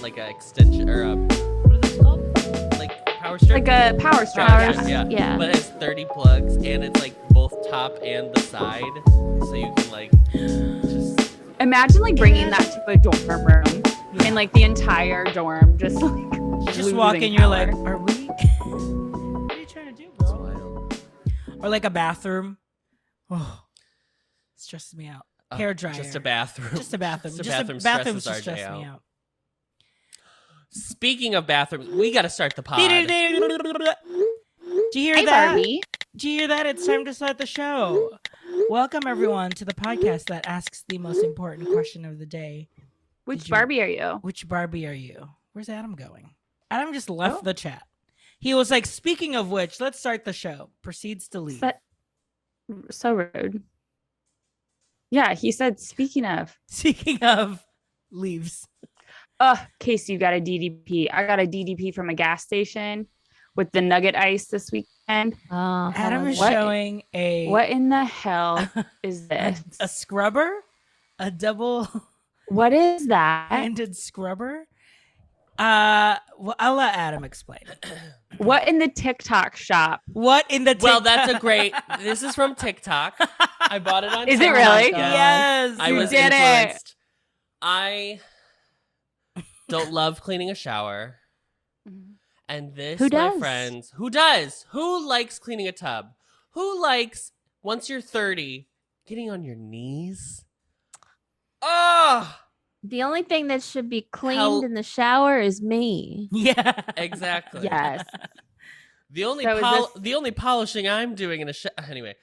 like a extension or a what is it called? Like power strip. Like a power strip. Yeah. But it has 30 plugs and it's like both top and the side, so you can like just imagine like bringing that to a dorm room and like the entire dorm just like just walk in. You're like, are we? What are you trying to do, bro? Or like a bathroom. Oh, it stresses me out. Hair dryer. Just a bathroom. Just a bathroom. Just a bathroom stresses stress RJ me out. out. Speaking of bathrooms, we got to start the pod. Do you hear that? Barbie. Do you hear that? It's time to start the show. Welcome everyone to the podcast that asks the most important question of the day. Which Barbie are you? Which Barbie are you? Where's Adam going? Adam just left the chat. He was like, speaking of which, let's start the show. Proceeds to leave. So rude. Yeah, he said, speaking of. Speaking of, leaves. Casey, you got a DDP. I got a DDP from a gas station with the nugget ice this weekend. Adam is showing a... What in the hell is this? A scrubber? A double... What is that? Handed scrubber? Well, I'll let Adam explain. What in the TikTok shop? What in the TikTok? Well, that's a great... This is from TikTok. I bought it on Is TikTok. it really? Yes. I was did influenced. it. I don't love cleaning a shower. And this, Who does? my friends, who does? Who likes cleaning a tub? Who likes, once you're 30, getting on your knees? Oh! The only thing that should be cleaned in the shower is me. Yeah. Exactly. Yes. The only the only polishing I'm doing in a anyway.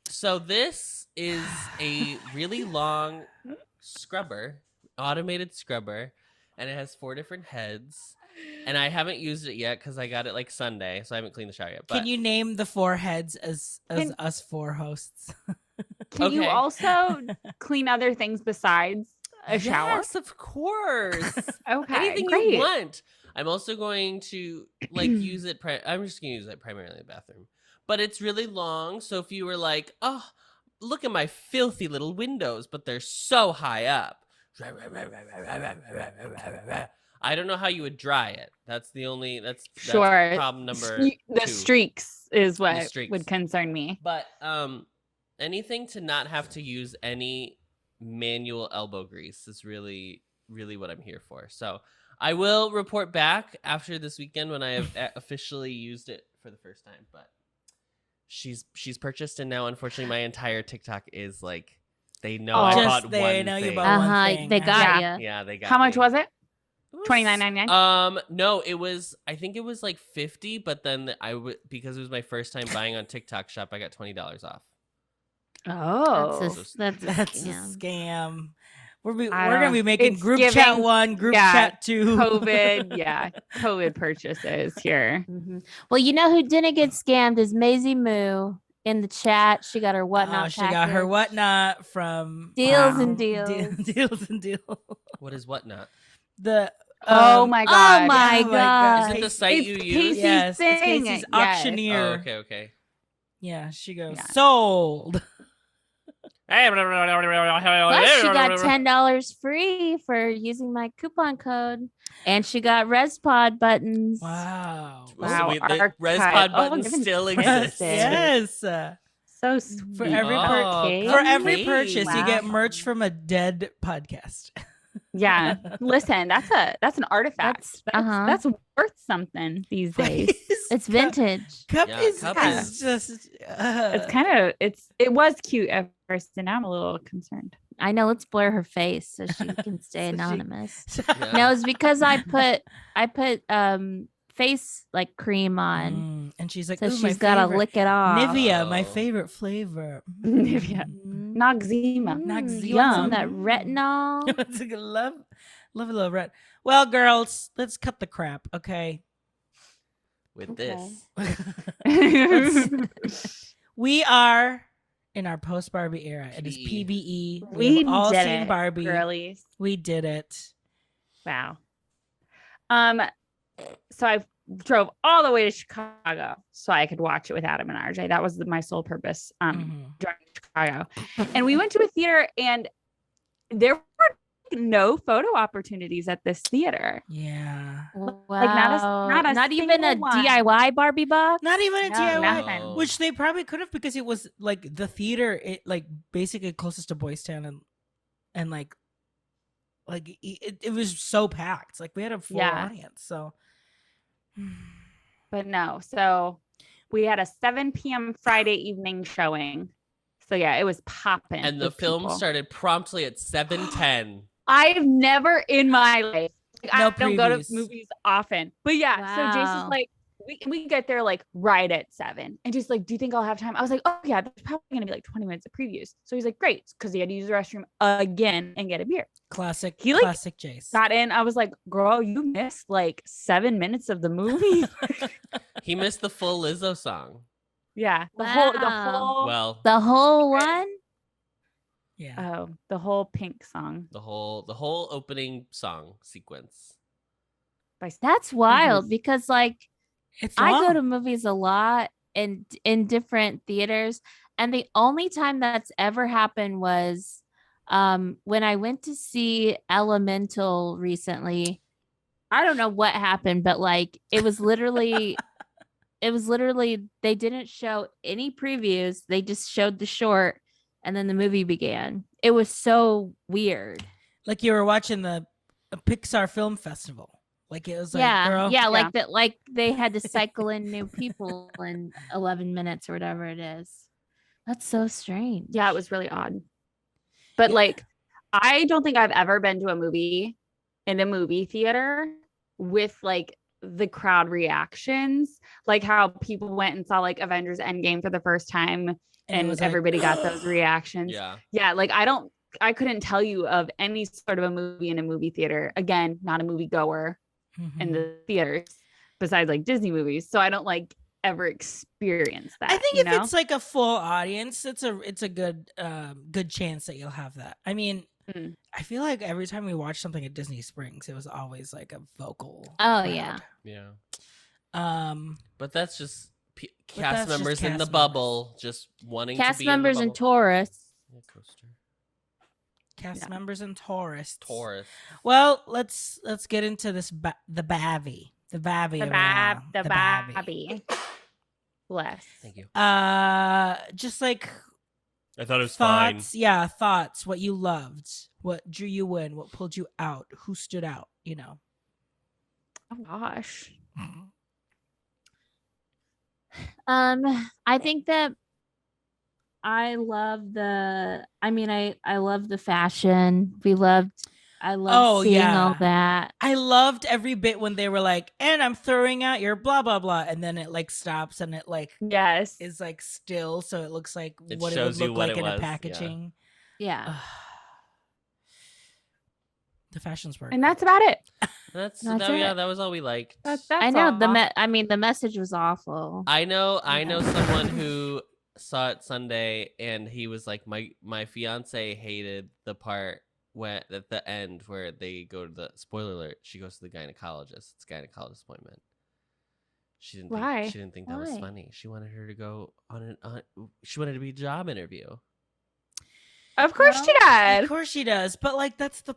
So this is a really long scrubber, automated scrubber, and it has 4 different heads. And I haven't used it yet because I got it like Sunday, so I haven't cleaned the shower yet. But Can you name the 4 heads as us 4 hosts? Can you also clean other things besides a shower? Yes, of course. Okay, Anything great. you want. I'm also going to like use it. I'm just going to use it primarily in the bathroom. But it's really long, so if you were like, oh, look at my filthy little windows, but they're so high up. I don't know how you would dry it. That's the only. That's sure. problem number the 2. streaks is what would concern me. But anything to not have to use any manual elbow grease is really, really what I'm here for. So I will report back after this weekend when I have officially used it for the first time. But she's purchased, and now unfortunately my entire TikTok is like they know I bought one thing. You bought one thing. They got you. Yeah, they got. How much me. was it? $29.99. No, it was. I think it was like $50, but then because it was my first time buying on TikTok Shop, I got $20 off. Oh, that's a scam. We're gonna be making it's group chat 1, group chat 2. COVID purchases here. Mm-hmm. Well, you know who didn't get scammed is Maisie Moo in the chat. She got her whatnot. She got her whatnot from Deals and Deals. Deals and Deals. What is whatnot? The oh my god! Oh my god! Is it the site you use? Casey's yes, thing. Casey's auctioneer. Oh, okay. Yeah, she goes sold. Plus, she got $10 free for using my coupon code, and she got ResPod buttons. Wow! The ResPod buttons still exist. Yes. So sweet. For every purchase, you get merch from a dead podcast. Yeah, listen, that's an artifact. That's worth something these days. It's vintage. Cup is just. It was cute at first, and now I'm a little concerned. I know. Let's blur her face so she can stay anonymous. No, it's because I put face like cream on, and she's like, so she's got to lick it off. Nivea, my favorite flavor. Nivea, Noxzema. You want some of that retinol? love a little red. Well, girls, let's cut the crap, okay? With this, we are in our post Barbie era. It is PBE. We've all did seen it, Barbie. Girlies. We did it. Wow. So I drove all the way to Chicago so I could watch it with Adam and RJ. That was my sole purpose. Driving to Chicago, and we went to a theater, and there were no photo opportunities at this theater. Yeah. Wow. not a even a single one. DIY Barbie box. Not even a No, DIY, nothing. which they probably could have because it was like the theater, it like basically closest to Boys Town and like it was so packed. Like we had a full Yeah. audience. So, But no, so we had a 7 p.m. Friday evening showing. So yeah, it was popping. And the with film people. started promptly at 7:10. I've never in my life. No I don't go to previews. movies often, but yeah. So Jason's Wow. like, we get there like right at 7, and just like, do you think I'll have time? I was like, oh yeah, there's probably gonna be like 20 minutes of previews. So he's like, great, because he had to use the restroom again and get a beer. classic Jace. Got in. I was like, girl, you missed like 7 minutes of the movie. He missed the full Lizzo song. Yeah, the Wow. Well, The whole one? Yeah. the whole Pink song. the whole opening song sequence. By That's wild Mhm. because like It's I go long. to movies a lot and in different theaters, and the only time that's ever happened was when I went to see Elemental recently. I don't know what happened, but like it was literally they didn't show any previews. They just showed the short and then the movie began. It was so weird. Like you were watching a Pixar film festival. Like it was like, Yeah, girl. yeah, like that. Like they had to cycle in new people in 11 minutes or whatever it is. That's so strange. Yeah, it was really odd. But Yeah. like, I don't think I've ever been to a movie in a movie theater with like the crowd reactions, like how people went and saw like Avengers Endgame for the first time it and was like, everybody got those reactions. Yeah. Like I couldn't tell you of any sort of a movie in a movie theater. Again, not a movie goer in Mhm. the theaters besides like Disney movies. So I don't like ever experience that. I think you if know? it's like a full audience, it's a good chance that you'll have that. I mean, Mm. I feel like every time we watched something at Disney Springs, it was always like a vocal. Oh, crowd. yeah. Yeah. But But that's just that's cast just members in cast the members. bubble just wanting Cast to be members in the and bubble. tourists. Yeah, coaster. cast Yeah. members and tourists. Taurus. Well, let's get into this the Bavy. The Bavy. The of it all. the Bavy. Babby. Bless. Thank you. Just like I thought it was thoughts. Yeah, thoughts. What you loved. What drew you in. What pulled you out. Who stood out. You know. Oh gosh. I think that I love I love the fashion. I love seeing all that. I loved every bit when they were like, and I'm throwing out your blah blah blah, and then it like stops and it like Yes. is like still, so it looks like It what it would shows you look what like it in was, a yeah. packaging. Yeah. The fashions work. And that's about it. That's That's yeah, it. that was all we liked. That's I know all. the message was awful. I know Yeah. someone who saw it Sunday and he was like, my fiance hated the part when at the end where they go to the spoiler alert, she goes to the gynecologist. It's a gynecologist appointment. She didn't Why? think, she didn't think that was Why? funny. She wanted her to go she wanted to be a job interview. Of course she Of did. course she does, but like that's the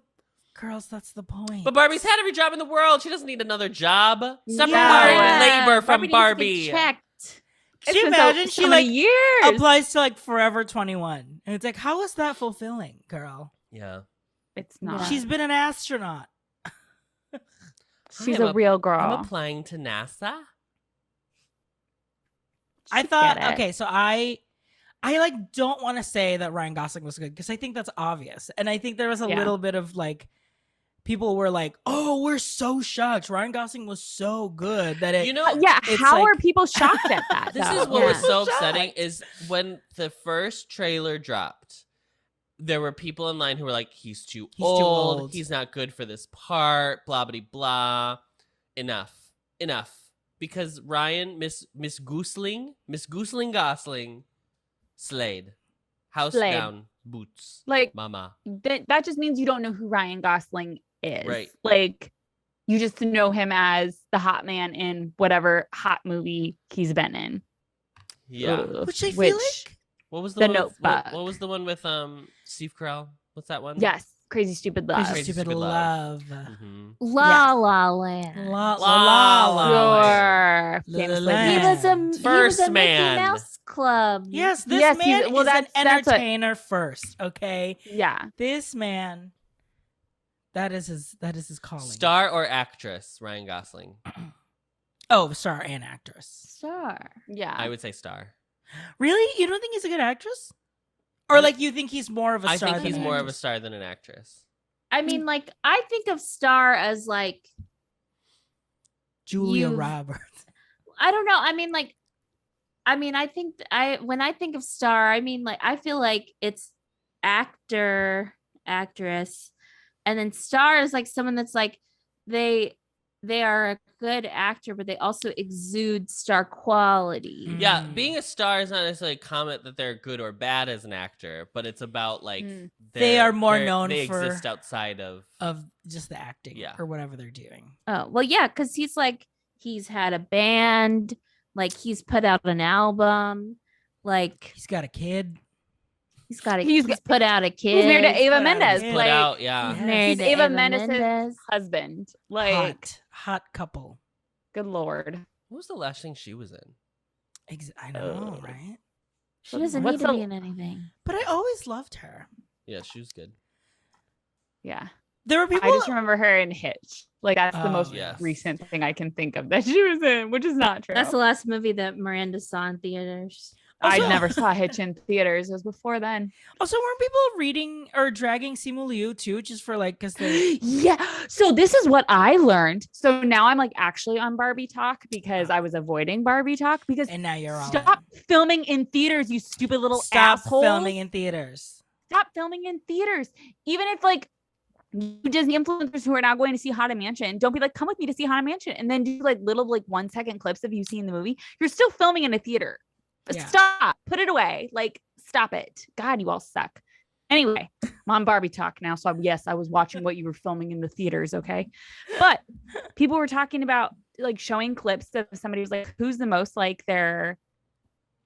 point. But Barbie's had every job in the world. She doesn't need another job. Separate Yeah. labor from Barbie needs to get Barbie. checked. Can you It's been so- imagine so she many like years. applies to like Forever 21, and it's like, how is that fulfilling, girl? Yeah. It's not. Yeah. She's been an astronaut. She's I'm a real girl. I'm applying to NASA. I Get thought, it. okay, so I like don't want to say that Ryan Gosling was good because I think that's obvious, and I think there was a Yeah. little bit of like people were like, "Oh, we're so shocked. Ryan Gosling was so good that it." You know, Yeah, It's how like- are people shocked at that? this though? is what Yeah. was so Shocked. upsetting is when the first trailer dropped, there were people in line who were like, he's too old. He's not good for this part. Blah, blah, blah. Enough. Because Ryan, Miss Gosling, slayed. House Slayed. down, boots. Like Mama. that just means you don't know who Ryan Gosling is. Right. Like you just know him as the hot man in whatever hot movie he's been in. Yeah. Ugh. Which I feel like What was The one with, Notebook. what was the one with Steve Carell? What's that one? Yes. Crazy Stupid Love. Crazy Stupid Love. Mhm. La La Land. La La La La Sure. La La Famously Land. He was a Land. he was First a man. Mickey Mouse Club. Yes, this Yes, man well, is an that's what- entertainer first. Okay, Yeah. this man. That is his calling. Star or actress? Ryan Gosling. Oh, star and actress. Sure. Yeah. I would say star. Really? You don't think he's a good actress? Or like you think he's more of a I star think than he's an more of a actress? star than an actress. I mean, like, I think of Star as like, Julia you've- Roberts. I don't know. I mean, like, when I think of Star, I mean, like, I feel like it's actor, actress, and then Star is like someone that's like they are a good actor, but they also exude star quality. Yeah, Mm. being a star is not necessarily a comment that they're good or bad as an actor, but it's about like Mm. They are more known they for- exist outside of. Of just the acting Yeah. or whatever they're doing. Oh, well, yeah, because he's had a band, like he's put out an album, like He's got a kid. he's He's put out a kid. He's married to He's Ava put out a Mendes. kid. Put Like, out, yeah. Yeah. He's married He's to Ava Ava Mendes' Mendes. husband. Like, Hot couple. good Lord. What was the last thing she was in? I know, right? She doesn't What's need to the- be in anything. But I always loved her. Yeah, she was good. Yeah. There were people. I just remember her in Hitch. Like, that's the Oh, most yes. recent thing I can think of that she was in, which is not true. That's the last movie that Miranda saw in theaters. I Also- never saw Hitch in theaters. It was before then. Also, weren't people reading or dragging Simu Liu too, just for like, because they. Yeah. So this is what I learned. So now I'm like actually on Barbie Talk because I was avoiding Barbie Talk because And now you're all. stop filming in theaters, you stupid little Stop asshole. filming in theaters. Stop filming in theaters. Even if like you Disney influencers who are now going to see Haunted Mansion, don't be like, come with me to see Haunted Mansion, and then do like little like 1 second clips of you seeing the movie. You're still filming in a theater. Yeah. Stop. Put it away. Like, stop it. God, you all suck. Anyway, I'm on Barbie Talk now. So yes, I was watching what you were filming in the theaters. Okay. But people were talking about like showing clips of somebody who's like, who's the most like their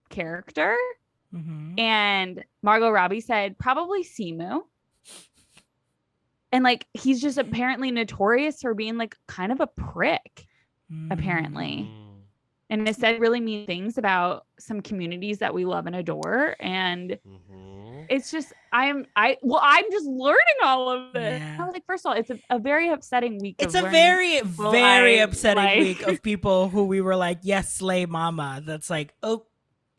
character? Mhm. And Margot Robbie said, probably Simu. And like, he's just apparently notorious for being like kind of a prick, apparently. Mm. And it said really mean things about some communities that we love and adore. And Mhm. it's just, I'm just learning all of this. Yeah. I was like, first of all, it's a very upsetting week. It's of a learning very, people very I upsetting like. week of people who we were like, yes, slay mama. That's like, oh,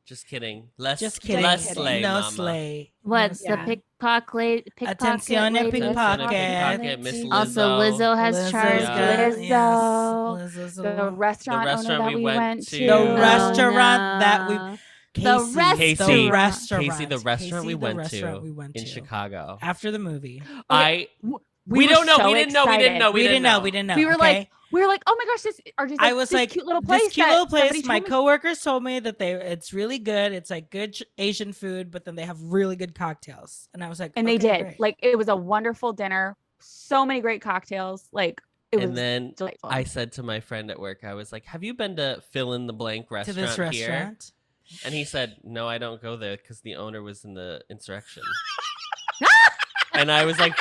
Just kidding. Less, just kidding. Less slay, no mama. slay. What's No the slay. pickpocket? Attenzione, lady? pickpocket, Miss Also, Lizzo. Lizzo has Lizzo's charged got- us. Lizzo. Yes, Lizzo's The restaurant, restaurant owner that we we went went to. to. The restaurant that we- no. Casey, Casey. the restaurant. Casey, the restaurant we Casey, the went restaurant to we went in to. Chicago. After the movie. I We we were don't know. so We didn't know. We didn't excited. know. We didn't know. We didn't know. We were okay? like, oh my gosh, this are just I like, was this like, cute little place. this cute that little place. somebody My told me- coworkers told me that it's really good. It's like good Asian food, but then they have really good cocktails. And I was like, and they okay, did. great. Like, it was a wonderful dinner. So many great cocktails. Like, it was and then delightful. I said to my friend at work, I was like, "Have you been to fill in the blank to restaurant, this here?" restaurant. And he said, "No, I don't go there because the owner was in the insurrection." And I was like,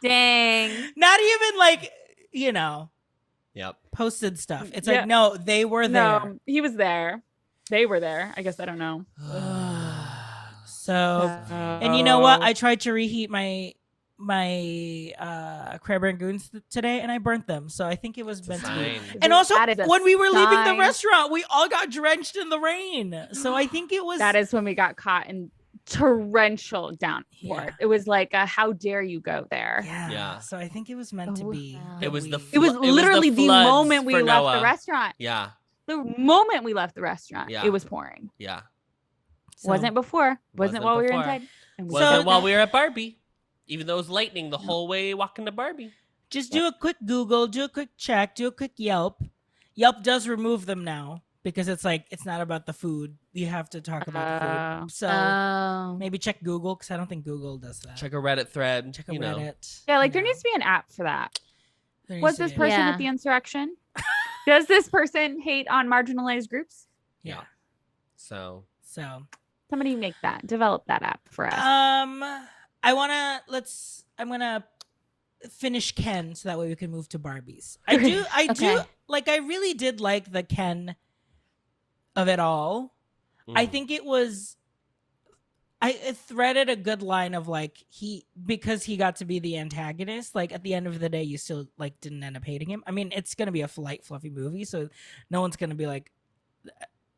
Dang. Not even like, "Yep." posted stuff. It's Yeah. like, no, they were there. No, he was there. They were there. I guess I don't know. So, and you know Oh. what? I tried to reheat my crab rangoons today, and I burnt them. So I think it was It's a meant to be. sign. And also, That is a when we were leaving the sign. restaurant, we all got drenched in the rain. So I think it was. That is when we got caught in torrential downpour. Yeah. It was like, how dare you go there? Yeah. Yeah. So I think it was meant to Oh, be. wow. that It was the we- It was It was the literally the floods moment we for left Noah. the restaurant. Yeah, The moment we left the restaurant, Yeah. it was pouring. yeah. so- Wasn't before. Wasn't while we were before. inside. And we Wasn't So- while we were at Barbie, even though it was lightning the whole way walking to Barbie. Just do a quick Google, do a quick check, do a quick Yelp. Yelp does remove them now because it's like it's not about the food. You have to talk about the Oh. food. So Oh. maybe check Google because I don't think Google does that. Check a Reddit thread. Check a you know. Reddit. Yeah, like there Yeah. needs to be an app for that. There Was needs to this be. person Yeah. with the insurrection? Does this person hate on marginalized groups? Yeah. So So Somebody make that, develop that app for us. I wanna finish Ken so that way we can move to Barbies. I do Okay. like, I really did like the Ken of it all. I think it was it threaded a good line of like, because he got to be the antagonist, like at the end of the day you still like didn't end up hating him. I mean, it's gonna be a light fluffy movie, so no one's gonna be like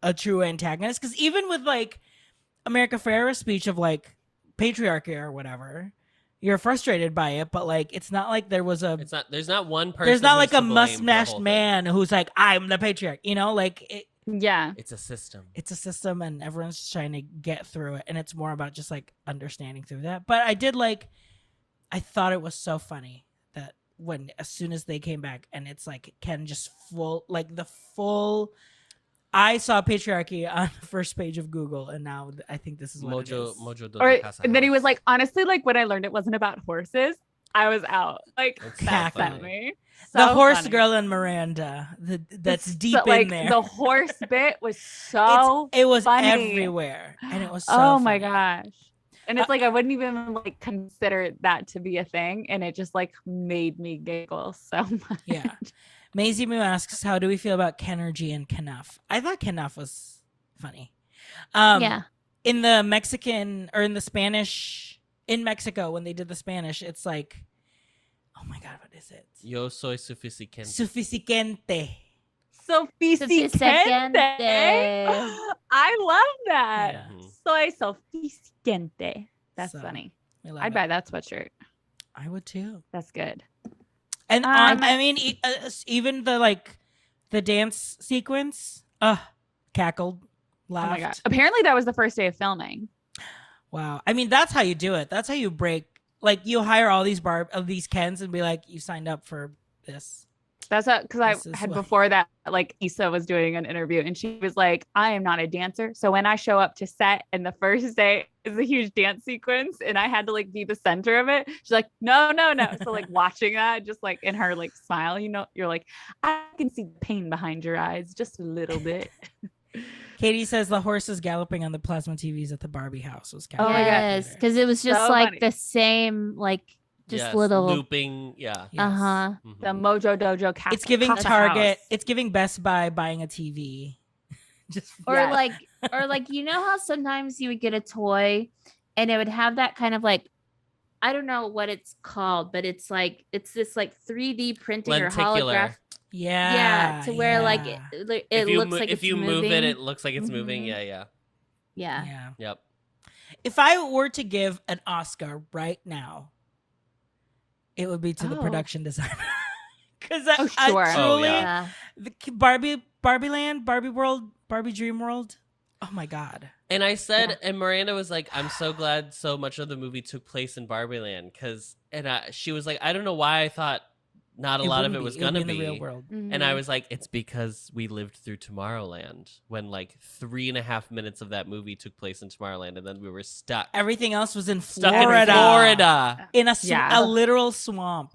a true antagonist, because even with like America Ferrera's speech of like patriarchy or whatever, you're frustrated by it, but like it's not like there was There's not one person. there's not like who's a to blame for the mustached whole thing. man who's like, I'm the patriarch, you know, like Yeah. It's a system. it's a system and everyone's just trying to get through it, and it's more about just like understanding through that. But I thought it was so funny that as soon as they came back and it's like Ken just I saw patriarchy on the first page of Google, and now I think this is what it is. Mojo Dojo Or Casa and then he House. was like, honestly, like when I learned it wasn't about horses, I was out. Like It's that so sent funny. me. The So horse funny. girl and Miranda, that's deep But, like, in there. The horse bit was so it was funny. everywhere, and it was so oh my funny. gosh. And it's like I wouldn't even like consider that to be a thing, and it just like made me giggle so much. Yeah. Maisie Moo asks, how do we feel about Kenergy and Knuff? I thought Knuff was funny. Yeah. In the Mexican or in the Spanish, in Mexico, when they did the Spanish, it's like, oh my God, what is it? Yo soy suficiente. Suficiente. Sophisticante. Sophisticante. I love that. Yeah. Mhm. Soy sophisticante. That's So, funny. We love I'd it. buy that sweatshirt. I would too. That's good. And Um, I mean, even the dance sequence, cackled, laughed. Oh my god. Apparently that was the first day of filming. Wow. I mean, that's how you do it. That's how you break. Like, you hire all these these Kens and be like, you signed up for this. That's because This I is had what- before that, like Issa was doing an interview and she was like, I am not a dancer. So when I show up to set and the first day is a huge dance sequence and I had to like be the center of it, she's like, no. So like watching that, just like in her like smile, you know, you're like, I can see the pain behind your eyes just a little bit. Katie says the horses galloping on the plasma TVs at the Barbie house was kind Oh of my God. Yes, because it was just So like funny. the same, like just Yes, little. looping. Yeah. Uh huh. Mhm. The Mojo Dojo Casa. It's giving Casa Target. House. It's giving Best Buy buying a TV. Just Or Yes. like you know how sometimes you would get a toy and it would have that kind of like, I don't know what it's called, but it's this like 3D printing or Lenticular. holograph. yeah, To where like yeah. it If you looks like if it's you moving. move it, it looks like it's moving. Mhm. Yeah. Yeah. Yeah. Yep. If I were to give an Oscar right now, it would be to the Oh. production designer. Because Oh, sure. I Oh, truly, yeah. the Barbie Land, Barbie World, Barbie Dream World. Oh my God. And I said, and Miranda was like, I'm so glad so much of the movie took place in Barbie Land. She was like, I don't know why I thought not a lot of wouldn't it was be. It would going to be in be. the real world. And I was like, it's because we lived through Tomorrowland when like 3.5 minutes of that movie took place in Tomorrowland. And then we were stuck. Everything else was in Stuck Florida. in Florida. In Yeah. a literal swamp.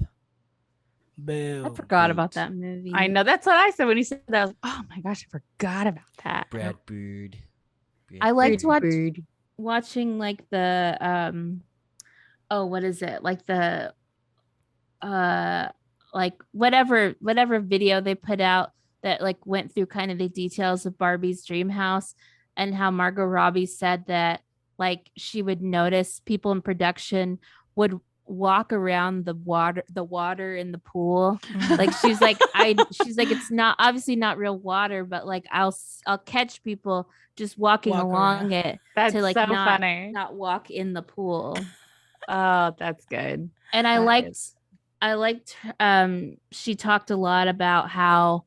Boo. I forgot Boot. about that movie. I know that's what I said when he said that. I was like, oh my gosh, I forgot about that. Brad Bird. I liked Bird. watching like the what is it? Like the like whatever video they put out that like went through kind of the details of Barbie's dream house and how Margot Robbie said that like she would notice people in production would walk around the water in the pool. Like she's like it's not obviously not real water, but like I'll catch people just walking Walk along around. it That's to like so not funny. not walk in the pool. Oh, that's good. And I That liked she talked a lot about how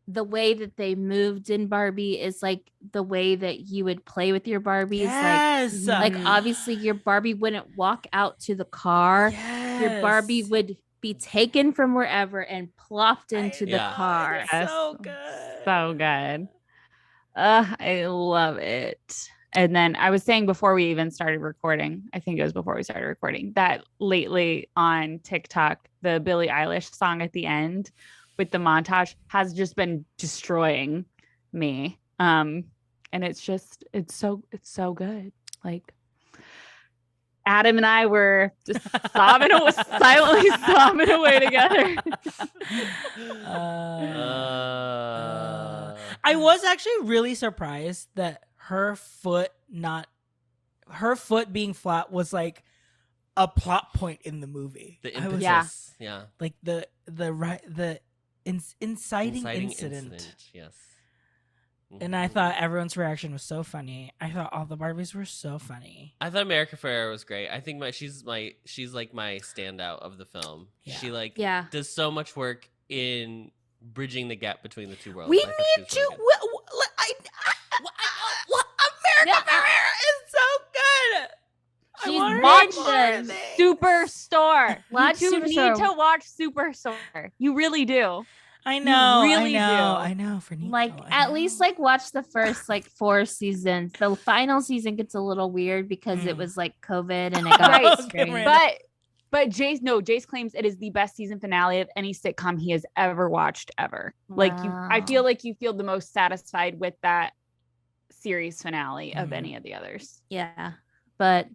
the way that they moved in Barbie is like the way that you would play with your Barbies. Yes. Like obviously your Barbie wouldn't walk out to the car. Your Barbie Yes. would be taken from wherever and plopped into the Yeah. car. It's Yes. so good. So good. I love it. And then I was saying before we even started recording, I think it was before we started recording, that lately on TikTok, the Billie Eilish song at the end with the montage has just been destroying me. And it's so good. Like Adam and I were just silently sobbing away together. I was actually really surprised that her foot being flat was like a plot point in the movie. The I was impetus. Yeah. like the inciting incident. Yes. And I thought everyone's reaction was so funny. I thought all the Barbies were so funny. I thought America Ferrera was great. I think she's like my standout of the film. Yeah. She like Yeah. does so much work in bridging the gap between the two worlds. We I thought she need was to. really good. America Yeah. Ferrera is so good. I She's want her watch in more things. Superstore. Watch You Superstore. need to watch Superstore. You really do. I know. really I do. know. For Nico, Like I at least know. like watch the first like 4 seasons. The final season gets a little weird because it was like COVID and it got Right. strange. Miranda. But Jace claims it is the best season finale of any sitcom he has ever watched ever. Like I Wow. feel like you feel the most satisfied with that series finale of Mhm. any of the others. Yeah. But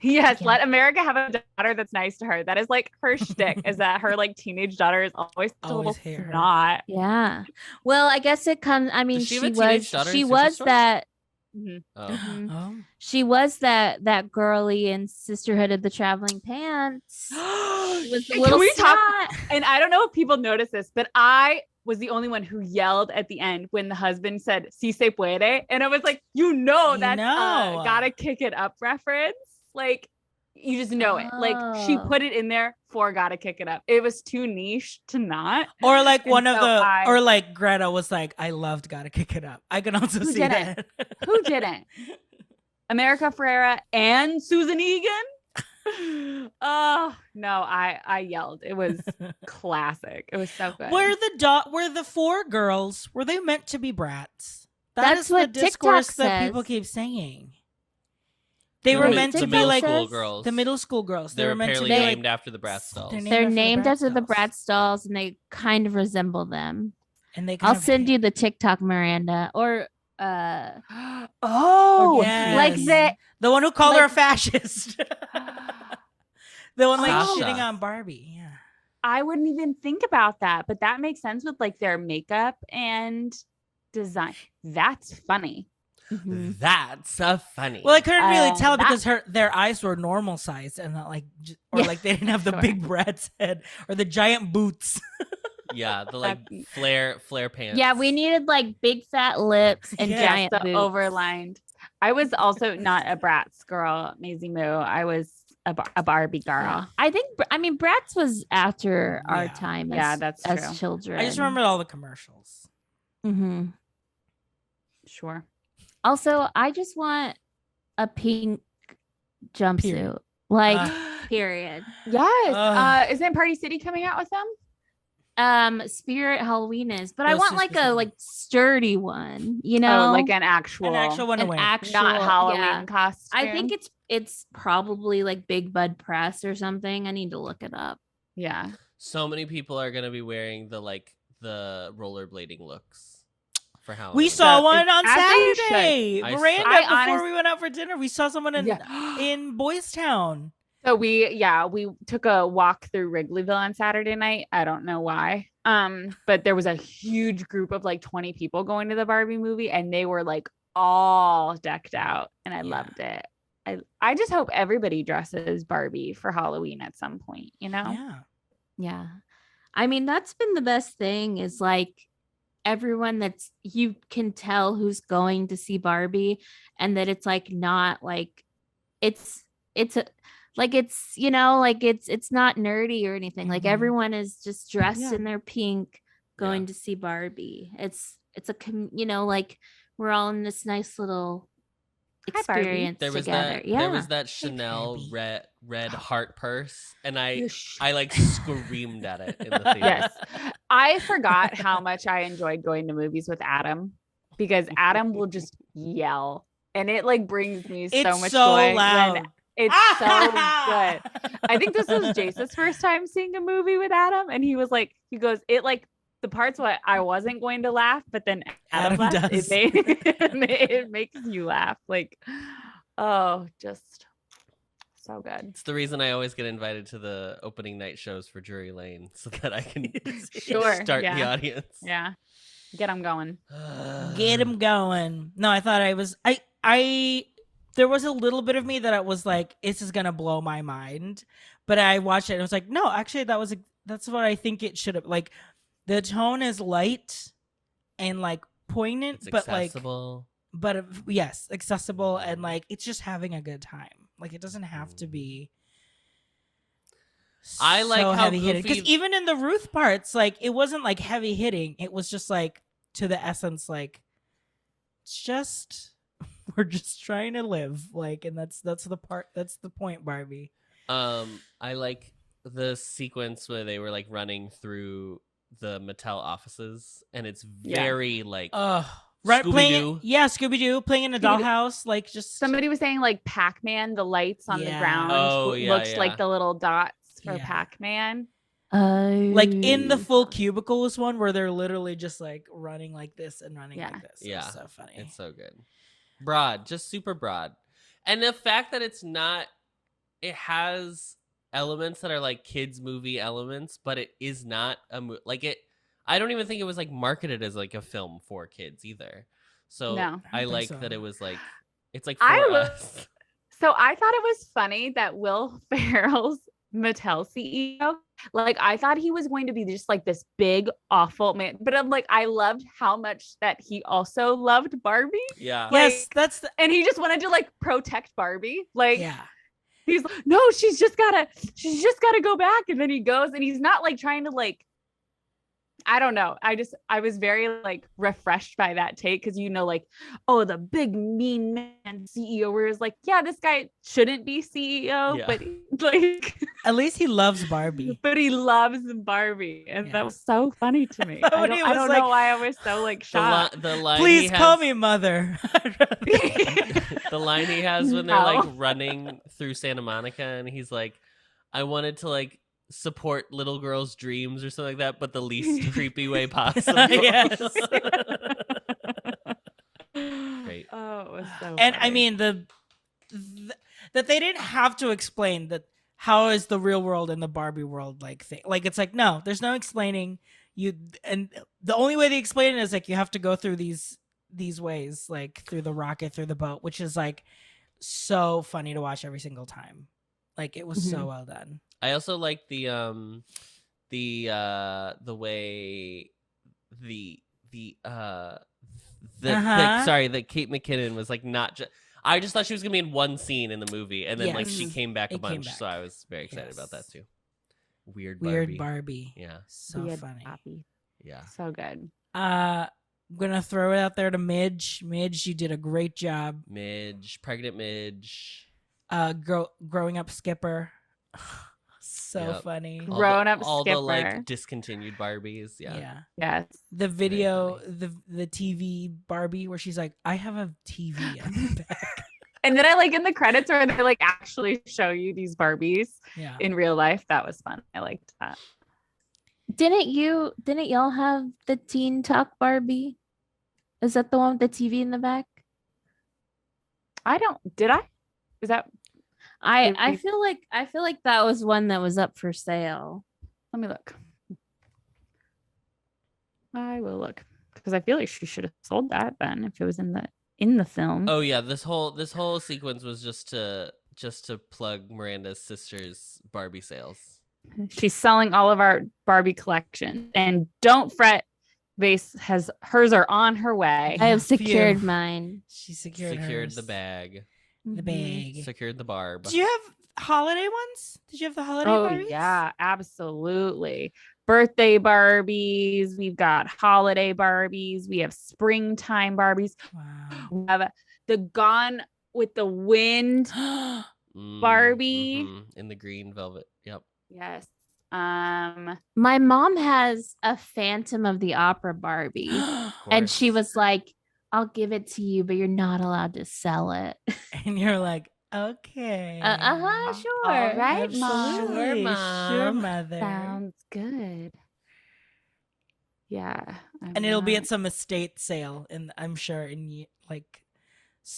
Yes, Yeah. let America have a daughter that's nice to her. That is like her shtick, is that her like teenage daughter is always a little Always hate her. snot. yeah. Well, I guess it comes I mean Does she she have a teenage was daughter in she was Superstore? that Mhm. Oh. mhm. Oh. She was that girly in Sisterhood of the Traveling Pants. She was a Can little we talk? snot. And I don't know if people notice this, but I was the only one who yelled at the end when the husband said "Si se puede," and I was like, that's know. gotta kick it up reference. Like you just know it. Like she Oh. put it in there for gotta kick it up. It was too niche to not. Or like And one of so the, I- or like Greta was like, "I loved Gotta Kick It Up." I can also Who see didn't? that. Who didn't? America Ferrera and Susan Egan. Oh no, I yelled. It was classic. It was so good. Were the 4 girls? Were they meant to be brats? That That's is what the TikTok discourse that people says. keep saying. They The were mid- meant the to be middle like school girls. the middle school girls. They They're were meant to apparently be like named after the Bratz dolls. They're named after the Bratz Bratz dolls and they kind of resemble them. And they I'll send you the TikTok, Miranda. Or Oh, Yes. like the the one who called her a like- fascist. The one like Sasha. shitting on Barbie. Yeah. I wouldn't even think about that, but that makes sense with like their makeup and design. That's funny. mhm. That's funny. Well, I couldn't really tell that- because their eyes were normal sized and not like, or Yeah, like they didn't have the sure. big Bratz head or the giant boots. yeah, the like flare pants. Yeah, we needed like big fat lips and Yeah, giant the boots. overlined. I was also not a Bratz girl, Maisie Moo. I was a Barbie girl. Yeah. I mean, Bratz was after our Yeah. time as, Yeah, that's as true. children. I just remembered all the commercials. hmm Sure. Also, I just want a pink jumpsuit. Period. Like, period. Yes. Isn't Party City coming out with them? Spirit Halloween is, but I Those want two like a specifically. like sturdy one, you know? Oh, like an actual one to an wear. actual not Halloween yeah. costume. I think it's probably like Big Bud Press or something. I need to look it up. yeah. So many people are gonna be wearing the rollerblading looks for Halloween. We saw So, one on as they Saturday. should. Miranda, I before honest- we went out for dinner, we saw someone in Boys Town. So we took a walk through Wrigleyville on Saturday night. I don't know why. But there was a huge group of like 20 people going to the Barbie movie and they were like all decked out and I Yeah. loved it. I just hope everybody dresses Barbie for Halloween at some point, you know? Yeah. Yeah. I mean, that's been the best thing is like everyone you can tell who's going to see Barbie and that it's like not like it's you know, like it's not nerdy or anything. Like Mhm. everyone is just dressed Yeah. in their pink going to see Barbie. It's you know, like we're all in this nice little Hi, Barbie. experience there was together. that Yeah. there was that Chanel Barbie. red heart purse, and I Yes. like screamed at it in the theater. Yes. I forgot how much I enjoyed going to movies with Adam because Adam will just yell and it like brings me so It's much so joy. loud. When it's so good. I think this was Jace's first time seeing a movie with Adam, and he goes, it like the parts where I wasn't going to laugh, but then Adam Adam laughed, does. it makes you laugh. Like, Oh, just so good. It's the reason I always get invited to the opening night shows for Drury Lane so that I can Sure, start the yeah. audience. Yeah. Get them going. Get him going. No, I thought I there was a little bit of me that I was like, this is gonna blow my mind. But I watched it and I was like, no, actually that's what I think it should have, like, the tone is light and like poignant, It's but accessible. yes, accessible, and like it's just having a good time. Like it doesn't have to be I like so how heavy hitting, because goofy- even in the Ruth parts, like it wasn't like heavy hitting. It was just like to the essence, like it's just we're just trying to live, like, and that's the point, Barbie. I like the sequence where they were like running through the Mattel offices, and it's very like Right, Scooby-Doo. Scooby-Doo playing in a Scooby-Doo. dollhouse, like just Somebody was saying like Pac-Man, the lights on the Yeah. ground Oh, yeah, looks yeah. like the little dots for Yeah. Pac-Man. like in the full cubicles one where they're literally just like running like this and running Yeah. like this. It Yeah, was so funny. it's so good. Broad, just super broad. And the fact that it has elements that are like kids movie elements, but it is not I don't even think it was like marketed as like a film for kids either. So No. I I don't like think that so. it was like, it's like I for lo- us. So I thought it was funny that Will Ferrell's Mattel CEO, like I thought he was going to be just like this big awful man, but I'm like I loved how much that he also loved Barbie, Yeah. Yes, that's the and he just wanted to like protect Barbie. Like yeah. he's like, no, she's just gotta go back, and then he goes and he's not like trying to like, I don't know. I was very like refreshed by that take, because like, oh, the big mean man CEO, where it's like, yeah, this guy shouldn't be CEO, Yeah. but like, At least he loves Barbie. but he loves Barbie, and Yeah. that was so funny to me. When he I was don't like, know why I was so like shocked. The line Please he call has, me mother. the line he has when they're like No. running through Santa Monica, and he's like, I wanted to like support little girls' dreams or something like that, but the least creepy way possible. Yes. Great. Oh, it was so And I funny. mean that they didn't have to explain that how is the real world and the Barbie world like thing. Like it's like, no, there's no explaining. And the only way they explain it is like you have to go through these ways, like through the rocket, through the boat, which is like so funny to watch every single time. Like it was so well done. I also like the way that Kate McKinnon was like not just. I just thought she was gonna be in one scene in the movie, and then like she Yes. came back a It came bunch, back. so I was very excited Yes. about that too. Weird Barbie. Yeah, So Weird funny. Barbie. yeah. So good. I'm gonna throw it out there to Midge. Midge, you did a great job. Pregnant Midge. Growing up Skipper. So Yep. funny. Grown up all the Skipper. like discontinued Barbies. Yeah. Yes. The video, funny. the TV Barbie where she's like, I have a TV on the back. And then I like in the credits where they like actually show you these Barbies Yeah. in real life. That was fun. I liked that. Didn't y'all have the Teen Talk Barbie? Is that the one with the TV in the back? Did I? Is that, I we- feel like that was one that was up for sale. let me look. I will look, because I feel like she should have sold that then if it was in the film. Oh yeah, this whole sequence was just to plug Miranda's sister's Barbie sales. She's selling all of our Barbie collection, and don't fret, Vase has hers are on her way. I have Phew. secured mine. She secured Secured the hers. bag. The bag. Secured the barb. Did you have holiday ones? Did you have the holiday Oh Barbies? yeah, absolutely. Birthday Barbies. We've got holiday Barbies. We have springtime Barbies. Wow. We have the Gone with the Wind. Barbie. In the green velvet. Yep. Yes. My mom has a Phantom of the Opera Barbie, Of and she course. was like, "I'll give it to you, but you're not allowed to sell it." And you're like, okay. Sure. All right, Mom. Absolutely. Sure, Mom. mother. Sounds good. Yeah. And it'll be at some estate sale, and I'm sure in like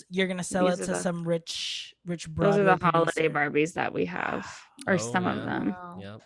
you're gonna sell it These are to the- some rich Those Broadway are the holiday producer. Barbies that we have, or Oh, some of yeah. them. Wow. Yep.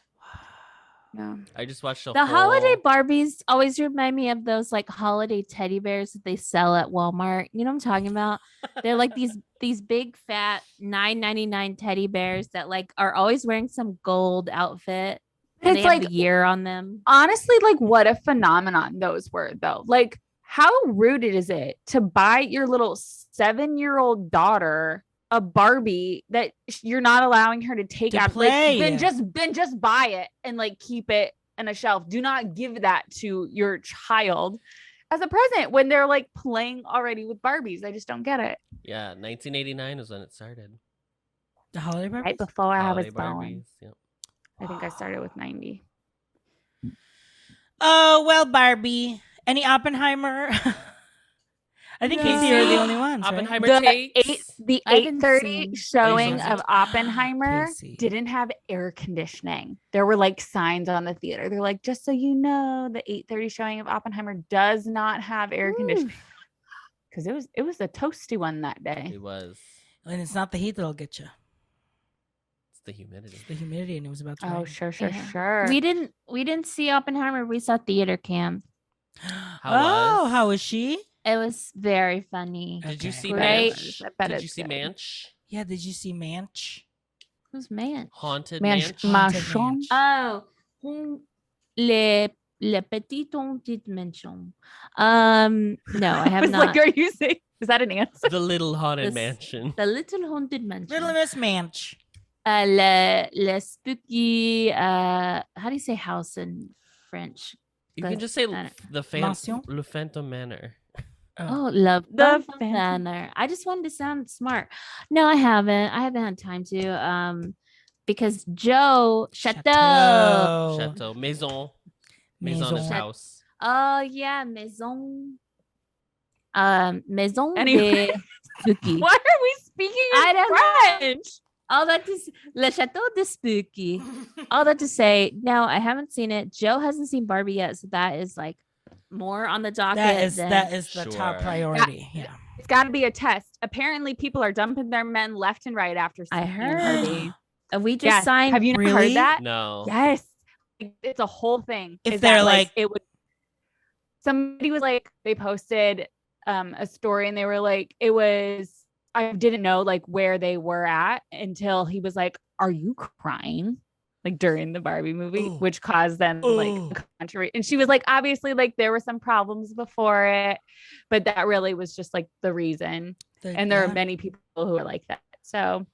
Yeah. I just watched a The holiday whole... Barbies always remind me of those like holiday teddy bears that they sell at Walmart. You know what I'm talking about? They're like these big fat $9.99 teddy bears that like are always wearing some gold outfit. And It's they have like the year on them. honestly, like what a phenomenon those were though. Like how rude is it to buy your little 7-year-old daughter a Barbie that you're not allowing her to take To out? play. Like then just buy it and like keep it in a shelf. Do not give that to your child as a present when they're like playing already with Barbies. I just don't get it. Yeah, 1989 is when it started. The holiday Barbies. Right before I Holiday was born. Barbies. Yep. I think I started with 90. Oh well, Barbie. Any Oppenheimer? I think No. Casey, you're the only ones, right? Oppenheimer The takes. the I haven't 8:30 seen- showing Casey. of Oppenheimer Casey. didn't have air conditioning. There were like signs on the theater. They're like, just so you know, the 8:30 showing of Oppenheimer does not have air conditioning. Because it was a toasty one that day. It was. And it's not the heat that'll get you. It's the humidity. It's the humidity, and it was about to Oh, rain. sure. Yeah. We didn't see Oppenheimer. We saw Theater Cam. How was she? It was very funny. Did you Okay. see Great. Manch? I bet Did it's you see good. Manch? Yeah, did you see Manch? Who's man? Haunted Manch. Manch? Haunted Manchon? Manch. Oh, le petit dimension. No, I I have was not. like, are you saying, is that an answer? The Little Haunted This- Mansion. The little haunted mansion. Little Miss Manch. Le spooky. How do you say house in French? You the can just say Manor. Mansion? Le Phantom Manor. Oh, love The the Phantom. Manor. I just wanted to sound smart. No, I haven't. I haven't had time to. Because Joe Chateau. Chateau. Maison. Maison is Maison. house. Oh yeah, maison. Maison Anyway. de spooky. Why are we speaking in I don't know. French? All that to Le Chateau de Spooky. All that to say, no, I haven't seen it. Joe hasn't seen Barbie yet, so that is like more on the docket. That is the top Sure. priority. Yeah. It's got to be a test. Apparently, people are dumping their men left and right after I seeing heard. Barbie. We just Yes. signed. Have you not Really? heard that? No. Yes. It's a whole thing. If Is they're that, like- it would. Somebody was like, they posted a story and they were like, it was, I didn't know like where they were at until he was like, are you crying? Like during the Barbie movie, Ooh. which caused them Ooh. like a controversy. And she was like, obviously, like there were some problems before it, but that really was just like the reason. And there are many people who are like that. So,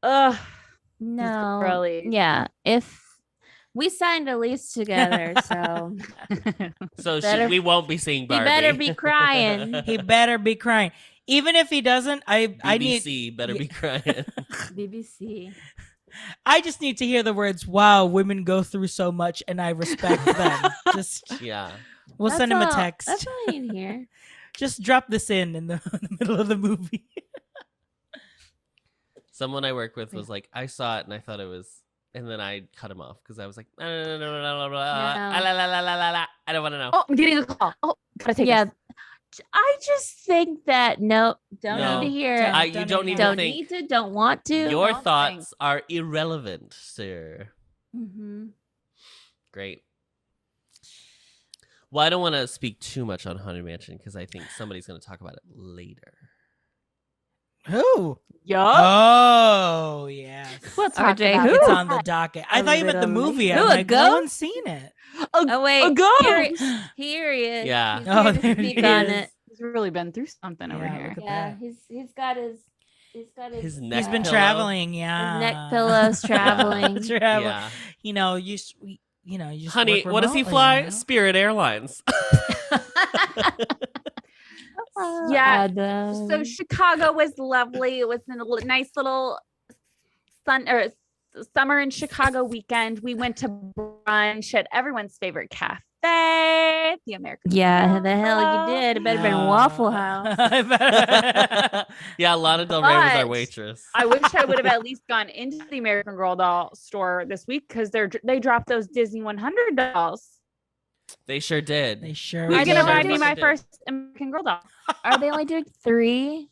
No. girlies. Yeah. If we signed a lease together, so So Better- we won't be seeing he Barbie. better be crying. He better be crying. Even if he doesn't, I need BBC better be Yeah. crying. BBC. I just need to hear the words, wow, women go through so much and I respect them. Just Yeah. we'll That's send him a all- text. That's all you need to hear. Just drop this in the middle of the movie. Someone I work with was like, I saw it and I thought it was, and then I cut him off because I was like, no, I don't want to know. Oh, I'm getting a call. Oh, gotta take Yeah. this. I just think that don't No. need to hear it. You don't need to Don't think. need to, don't want to. Your don't thoughts are irrelevant, sir. Mhm. Great. Well, I don't want to speak too much on Haunted Mansion because I think somebody's going to talk about it later. Who? Yup. Oh, yes. We'll talk RJ, about who? It's that. on the docket. A I thought you meant the little movie. later. I'm Who, a like, no ghost? one's seen it. Oh wait, a here, ghost. here he is. Yeah. He's Oh, here to there speak he on is. it. He's really been through something over Yeah, here. look at Yeah, that. he's got his His neck He's been pillow. traveling, yeah. neck pillows traveling. Yeah. You know, you just Honey, work what does he remotely, fly? you know? Spirit Airlines. Yeah. Adam. So Chicago was lovely. It was a nice little summer in Chicago weekend. We went to brunch at everyone's favorite cafe, the American. Yeah, the hell you Grill. did. It better been Waffle House. Yeah, Lana Del Rey was our But- waitress. I wish I would have at least gone into the American Girl doll store this week because they dropped those Disney 100 dolls. They sure did. They sure Who's Are gonna they buy sure me my did. first American Girl doll? Are they only doing 3?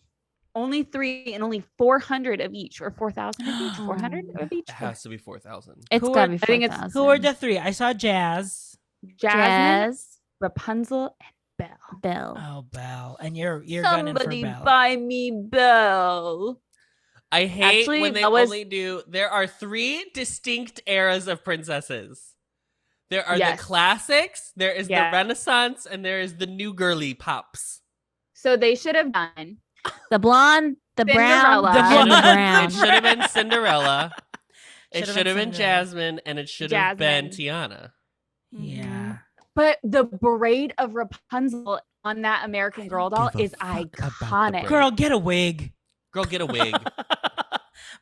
Only 3 and only 400 of each, or 4,000 of each, 400 of each. It has to be 4,000. It's Who gotta are- be I think it's- 4,000. Who are the three? I saw Jazz. Jasmine, Jazz, Rapunzel, and Belle. Belle. Oh, Belle. And you're gunning for Somebody Belle. buy me Belle. I hate Actually, when they that was- only do. There are 3 distinct eras of princesses. There are the Yes. classics, there is Yeah. the Renaissance, and there is the new girly pops. So they should have done The blonde, the brown, Cinderella. The and the blonde. brown. It should have been Cinderella. It Should've should have been Cinderella. Jasmine, and it should have been Jasmine. Tiana. Yeah. But the braid of Rapunzel on that American Girl doll give a is fuck about the iconic. braid. Girl, get a wig. Girl, get a wig.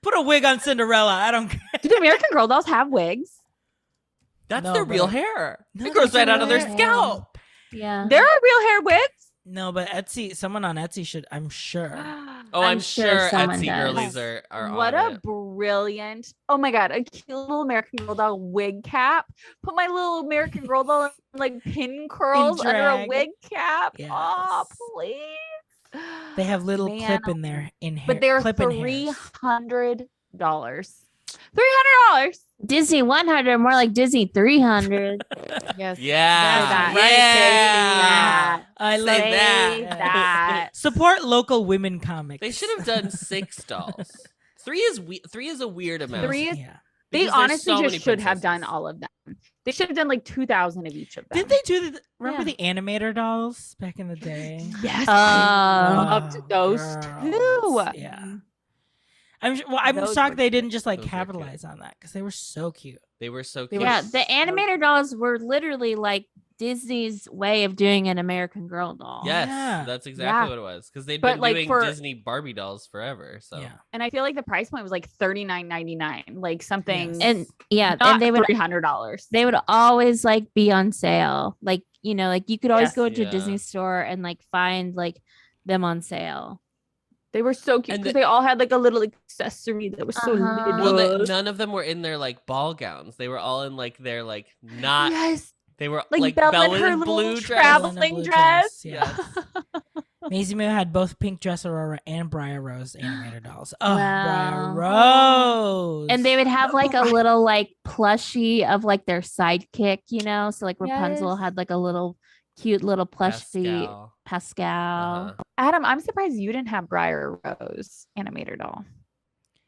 Put a wig on Cinderella. I don't care. Do the American Girl dolls have wigs? That's No, their real but- hair. No, It grows that's right out of their real hair. scalp. Yeah. There are real hair wigs. No, but Etsy, someone on Etsy should, I'm sure. Oh, I'm sure someone Etsy does. girlies are What on a it. brilliant! Oh my god, a cute little American Girl doll wig cap. Put my little American Girl doll in like pin curls under a drag. wig cap. Oh, Yes. please. They have little Man, clip in there in hair. but they're clip in hairs. $300. $300. Disney 100, more like Disney 300. Yes. Yeah. that. Yeah. I Say love that. Say that. Support local women comics. They should have done 6 dolls. 3 is a weird amount. Three is- Yeah. They because there's honestly so just many should have done princesses. all of them. They should have done like 2,000 of each of them. Didn't they do the? Remember Yeah. the animator dolls back in the day? Yes. I Oh. loved those girls. too. Yeah. I'm Those shocked were they didn't just like Those were cute. capitalize on that because they were so cute. They were so They cute. were Yeah, the so- animator dolls were literally like Disney's way of doing an American Girl doll. Yes, Yeah. that's exactly Yeah. what it was. Because they'd But, been like, doing for- Disney Barbie dolls forever. So Yeah. And I feel like the price point was like $39.99, like something, Yes. And yeah, not and they would $300. they would always like be on sale. Like, you know, like you could always Yes. go to Yeah. a Disney store and like find like them on sale. They were so cute And because the- they all had like a little accessory that was so Uh-huh. well, little. none of them were in their like ball gowns. They were all in like their like not. Yes, They were like, like Belle Belle in her in little blue traveling dress. Blue dress. Yeah. Maisie Moo had both Pink Dress Aurora and Briar Rose animator dolls. Oh, Wow. Briar Rose. And they would have like a little like plushie of like their sidekick, you know? So like Rapunzel Yes. had like a little cute little plushie Pascal. Pascal. Uh-huh. Adam, I'm surprised you didn't have Briar Rose animator doll.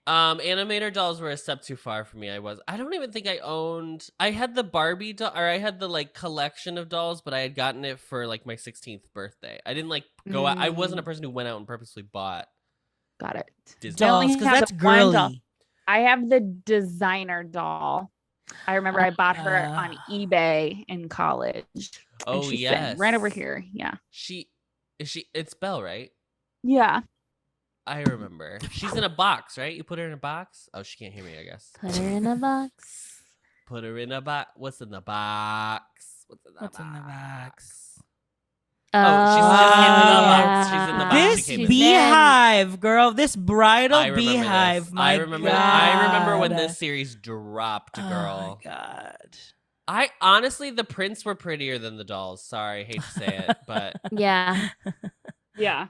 Animator dolls were a step too far for me. I don't even think I owned. I had the Barbie doll, or I had the like collection of dolls, but I had gotten it for like my 16th birthday. I didn't like go out. I wasn't a person who went out and purposely bought Got it. Disney. I only dolls because have that's the one doll. girly. I have the designer doll. I remember I bought her on eBay in college. and Oh she's sitting yes, right over here. Yeah. It's Belle, right? Yeah. I remember. She's in a box, right? You put her in a box. Oh, she can't hear me. I guess. Put her in a box. Put her in a box. What's in the box? What's in the What's box? in the box? Oh, she's just in the box. She's in the box. This She came in. beehive, girl. This bridal I remember beehive. this. My I remember when God. this series dropped, girl. Oh my God. I honestly, the prints were prettier than the dolls. Sorry, hate to say it, but Yeah. Yeah.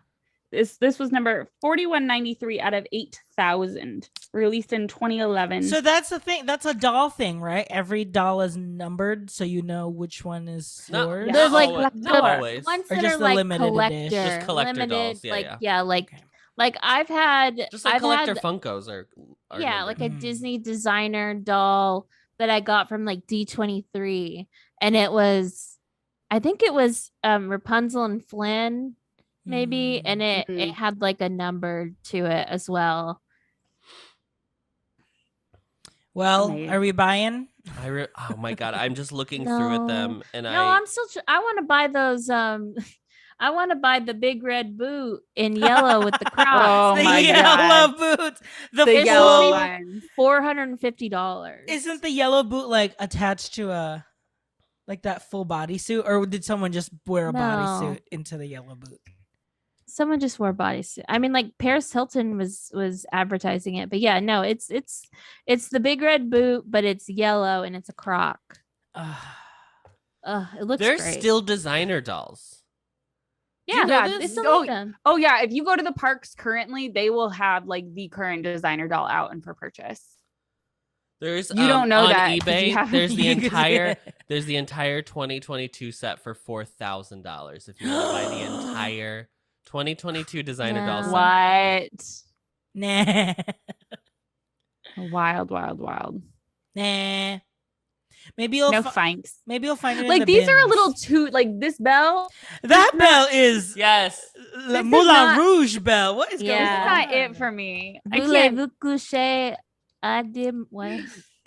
This was number 4193 out of 8,000, released in 2011. So that's the thing. That's a doll thing, right? Every doll is numbered, so you know which one is Not- yours. not There's like always. the Not always. ones Or that just are the like limited collector, edition. Just collector limited, dolls. Yeah, like yeah. Okay. like I've had just like I've collector had, Funkos are yeah, numbered. like a Mm. Disney designer doll that I got from like D23, and I think it was Rapunzel and Flynn maybe, and it Mhm. had like a number to it as well. Well, Amazing. are we buying? Oh my god, I'm just looking through at No. them, and No, I I'm still I want to buy those I want to buy the big red boot in yellow with the cross. Oh the my yellow God. boots. The, the full- yellow ones. $450. Isn't the yellow boot like attached to a like that full bodysuit, or did someone just wear a No. bodysuit into the yellow boot? Someone just wore bodysuit. I mean, like Paris Hilton was advertising it, but yeah, no, it's the big red boot, but it's yellow and it's a croc. Ah. It looks they're great. still designer dolls. you Yeah, know yeah, this? they still Oh, make them. Oh yeah, if you go to the parks currently, they will have like the current designer doll out and for purchase. There's You don't know on that 'cause you eBay. haven't- There's the You can see entire it. there's the entire 2022 set for $4,000 if you want to buy the entire 2022 designer doll Wow. set. What? Nah. Wild, wild, wild. Nah. Maybe you'll No find. thanks. Maybe you'll find it. in Like the these are a bins. little too like this bell. That not- bell is Yes. La is Moulin not- Rouge bell. What is This going is Yeah. on? not it for me. I Voulez-vous can't. coucher à deux what?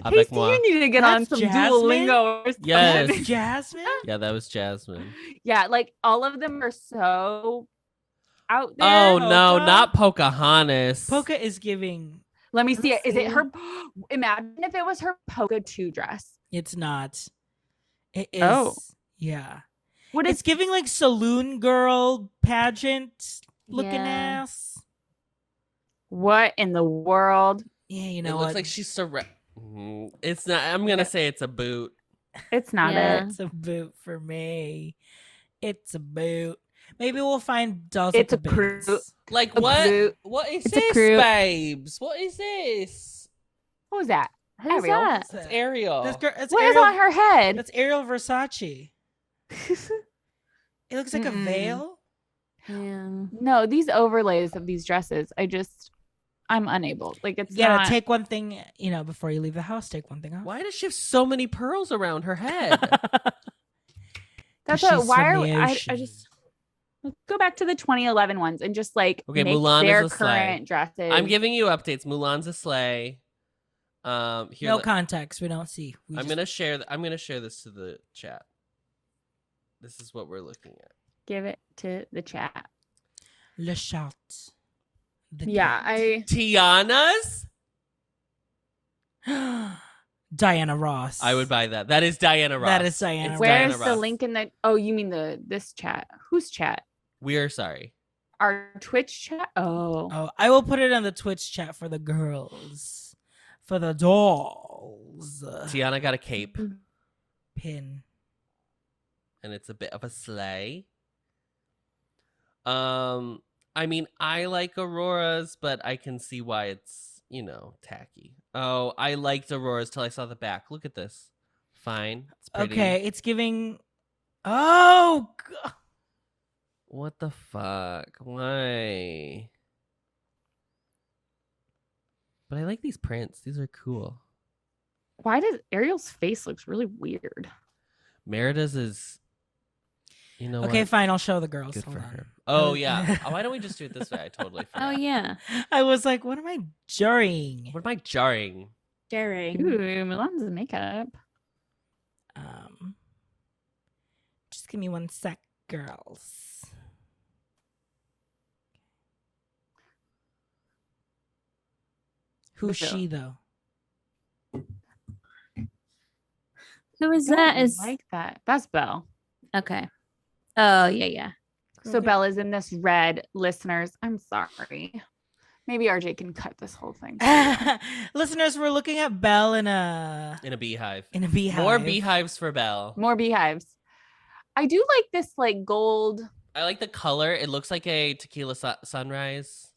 Avec Casey, moi. you need to get on That's some Jasmine? Duolingo or something. Yes. That's Jasmine. Yeah, that was Jasmine. Yeah, like all of them are so out there. Oh no, Polka? not Pocahontas. Polka is giving. Let me see it. Let's Is it see. her? Imagine if it was her Polka 2 dress. It's not. It is. Oh. Yeah. What It's is giving like saloon girl pageant looking Yeah. ass. what in the world? Yeah, you It know looks what? like she's It's not. I'm gonna say it's a boot. It's not Yeah. it. It's a boot for me. It's a boot. Maybe we'll find dolls. It's at the a crew. bins. Like A what? boot. What is It's a this, crew. babes? What is this? What was that? Who's Ariel. that? What's It's that? Ariel. This girl, it's What is Ariel, on her head? That's Ariel Versace. It looks like a Mm-mm. veil. Yeah. No, these overlays of these dresses, I'm unable. Like it's You gotta not. take one thing, before you leave the house. Take one thing off. Why does she have so many pearls around her head? That's She's what. Why from are the we? I ocean. just let's go back to the 2011 ones and just like Okay, make Mulan is their a sleigh. current dresses. I'm giving you updates. Mulan's a sleigh. Here, No context. We don't see. We I'm just- gonna share. I'm gonna share this to the chat. This is what we're looking at. give it to the chat. Le shot. The Yeah, cat. Tiana's. Diana Ross. I would buy that. That is Diana Ross. That is Diana It's Ross. Diana Where's the Ross. link in the? Oh, you mean this chat? Whose chat? We are sorry. Our Twitch chat? Oh, Oh, I will put it on the Twitch chat for the girls, for the dolls. Tiana got a cape, Pin. and it's a bit of a sleigh. I mean, I like Aurora's, but I can see why it's, tacky. Oh, I liked Aurora's till I saw the back. Look at this. Fine. It's pretty. Okay, it's giving. Oh, God. What the fuck? Why? But I like these prints. These are cool. why does Ariel's face looks really weird? Merida's is, Okay, what? fine. I'll show the girls. Good Hold for on. her. Oh, yeah. Why don't we just do it this way? I totally forgot. Oh yeah. I was like, what am I jarring? What am I jarring? Daring. Ooh, Milan's makeup. Just give me one sec, girls. Who's Yeah. she though? Who is I that? don't Is like that. That's Belle. okay. Oh yeah. So Belle is in this red. Listeners, I'm sorry. Maybe RJ can cut this whole thing. Listeners, we're looking at Belle in a beehive. beehive. More beehives for Belle. More beehives. I do like this like gold. I like the color. It looks like a tequila sunrise.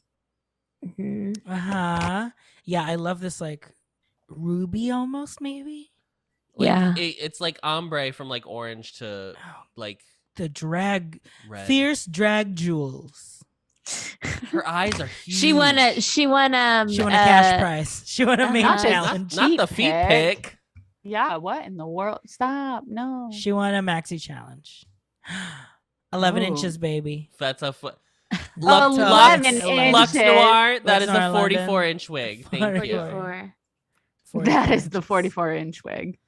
Mhm. Uh-huh. Yeah, I love this like ruby almost maybe. Like, Yeah. It's like ombre from like orange to Oh, like the drag red. fierce drag jewels. Her eyes are huge. She won a She won a cash prize. She won a main uh-huh. challenge. Not the Cheap feet pick. pick. Yeah, what in the world? Stop. No. She won a maxi challenge. 11 Ooh. inches, baby. That's a foot. 11 inches. Lux Noir. That Lux is Noir a 11. 44-inch wig. Thank you. 44. 40 That is the inches. 44-inch wig.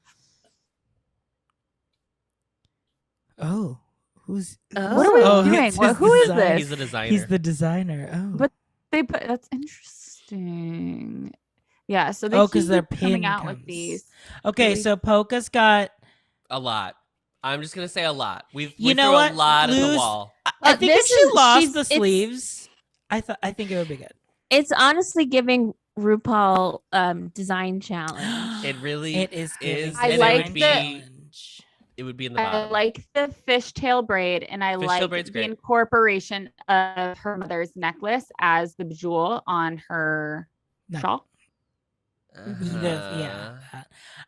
Oh, who's? What are we Oh, doing? it's Well, his who is design. this? He's a designer. He's the designer. Oh, But they put that's interesting. Yeah, so they Oh, 'cause keep their coming pin out comes. with these. okay. really- So Polka's got. a lot. I'm just gonna say a lot. We You know threw what? a lot at the Lose- wall. I think if this she is- lost she's- the it's- sleeves, I think it would be good. It's honestly giving RuPaul design challenge. It really It is. is. giving I and like it would design be. challenge. it would be in the I bottom. like the fishtail braid, and I Fishtail like braid's the great. incorporation of her mother's necklace as the jewel on her Neck. shawl. Yeah.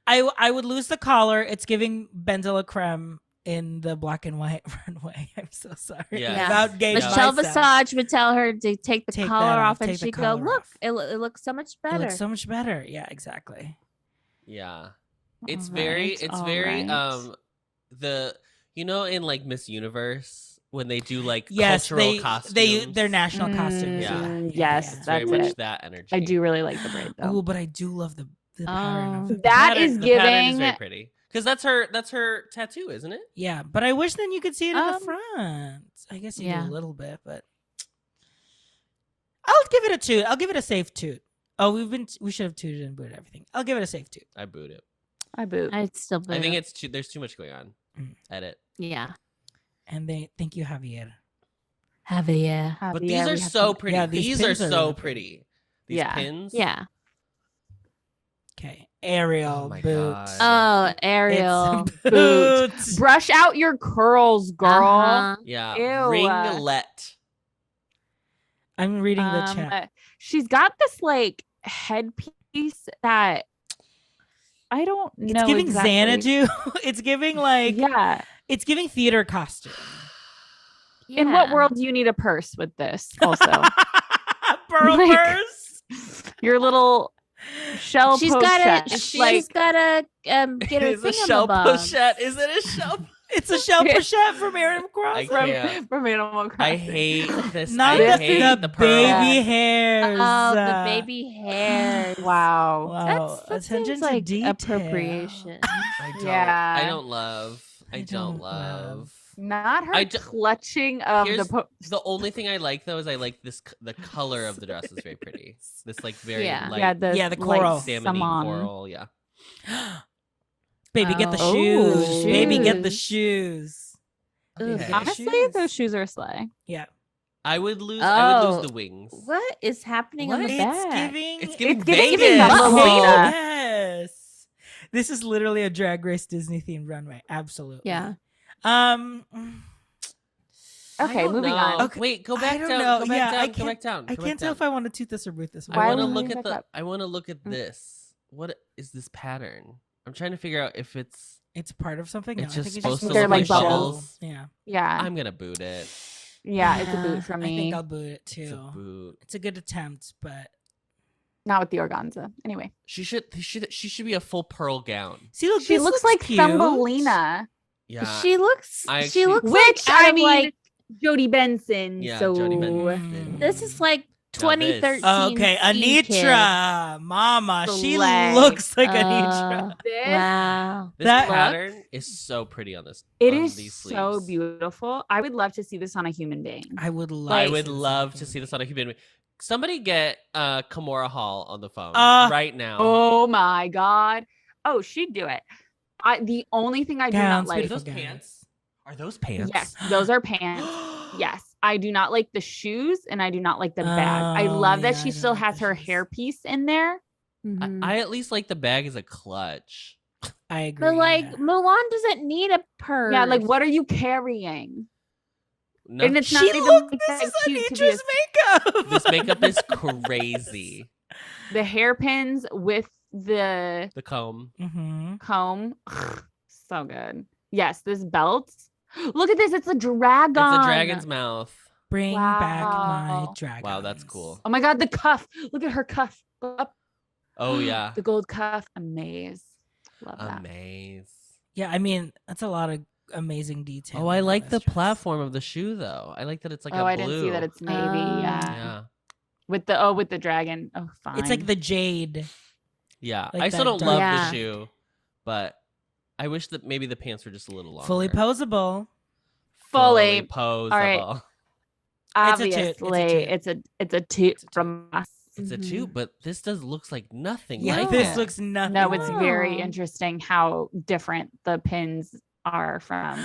I would lose the collar. It's giving Benzilla Creme in the black and white runway. I'm so sorry. Yes. Without gay Michelle biceps. Visage would tell her to take the Take collar that off, off, and take the she'd go, collar "Look, off. it looks so much It better." looks so much better. Yeah, exactly. Yeah. It's All very right, it's all very right. the in like Miss Universe when they do like Yes, cultural they costumes. their national costumes. Yeah. Yes, It's very that's much it. that energy. I do really like the braid though. Oh, but I do love the pattern of Oh. the That pattern. is The pattern is giving. very pretty. Because that's her tattoo, isn't it? Yeah, but I wish then you could see it in the Um, front. I guess you do Yeah. a little bit, but I'll give it a toot. I'll give it a safe toot. Oh, we should have tooted and booted everything. I'll give it a safe toot. I boot it. I boot. I'd still. I think boot. there's too much going on. Mm. Edit. Yeah. And thank you, Javier. Javier. But Javier, these we are have so some- pretty. Yeah, these these are pins are so really pretty. These Yeah. pins. Yeah. Okay, Ariel Oh my boots. God. Oh, Ariel. It's Boot. boots. Brush out your curls, girl. Uh-huh. Yeah. Ew. Ringlet. I'm reading the chat. She's got this like headpiece that I don't know. It's giving exactly. Xanadu. It's giving like Yeah. it's giving theater costume. In what Yeah. world do you need a purse with this? Also, Pearl Like- purse. your little shell. She's got pochette. to. It's She's like got to get her Is a shell thingamabob. pochette? Is it a shell? It's a shell pochette from Aaron Cross. I from, can't. from Animal Crossing. I hate this. Not I This hate the, the pearl. baby hairs. Oh, the baby hairs. Wow. Wow. That Attention seems to like detail. appropriation. I don't. Yeah. I don't love. I don't love. Not her I d- clutching of Here's the. The only thing I like though is I like this. The color of the dress is very pretty. This like very Yeah. light, Yeah, the Yeah, the light coral. salmony salmon. coral. Yeah. Baby, get the Oh. shoes. Ooh. Baby, get the Shoes. shoes. Okay. Honestly, those shoes are slay. Yeah. I would lose. I would Oh. lose the wings. What is happening on the It's back? giving. It's giving giving Vegas. Thumbelina. Yes. This is literally a Drag Race Disney themed runway. Absolutely. Yeah. Um. I Okay, don't moving know. on. Okay, Wait, go I back don't down. know. Go back Yeah, down. I Go can't- back down. I go can't back tell down. if I want to toot this or boot this. I Why want to would we look back at the. up? I want to look at this. What is this pattern? I'm trying to figure out if it's. It's part of something. It's No, I just think supposed to just They're look like like shell. bubbles. Yeah. Yeah, I'm gonna boot it. yeah, it's a Yeah. boot for I me. think I'll boot it It's too. a boot. It's a good attempt, but Not with the organza. Anyway, She should be a full pearl gown. see, look, she this looks like cute. Thumbelina, Yeah. She looks. I she actually- looks which like out I of, mean, like Jodie Benson. Yeah, so Jodie Benson. Mm. this is like Now this. 2013. Okay, Teen Kid. Anitra, Mama, she Slay. looks like Anitra. this, Wow. This That- pattern is so pretty on this. it on is these so sleeves. beautiful. I would love to see this on a human being. I would love. I to would see this love on to see TV. this on a human being. Somebody get Kimora Hall on the phone Uh, right now. Oh my god! Oh, she'd do it. The only thing I do Gowns, not like. Are beautiful those gowns. pants? Are those pants? Yes, those are pants. Yes, I do not like the shoes, and I do not like the bag. I Oh, love that yeah, she I still don't like has the her shoes. hairpiece in there. Mhm. I at least like the bag as a clutch. I agree. But like yeah. Mulan doesn't need a purse. Yeah, like what are you carrying? No, And it's not She even look. like This that is cute to be a- Anitra's makeup. this makeup is crazy. the hairpins with the The comb. Mm-hmm. comb. So good. Yes, this belt. Look at this. It's a dragon. It's a dragon's mouth. Bring back my Wow. dragon. Wow, that's cool. Oh my god, the cuff. Look at her cuff. Up. Oh yeah. The gold cuff. Amaze. Love that. Amaze. Yeah, I mean that's a lot of amazing detail. Oh, I on like the this dress. platform of the shoe though. I like that it's like Oh, a I blue. didn't see that it's navy. Oh. Yeah. Yeah. With the dragon. Oh, fine. It's like the jade. Yeah. Like I still that don't dark- love Yeah. the shoe, but I wish that maybe the pants were just a little longer. Fully posable. fully. posable. right. It's a toot, it's a Obviously, toot. it's a toot It's a toot. from us. It's a Mhm. two, but this does looks like nothing Yeah, like this it. looks nothing. No, it's like very Oh. interesting how different the pins are from.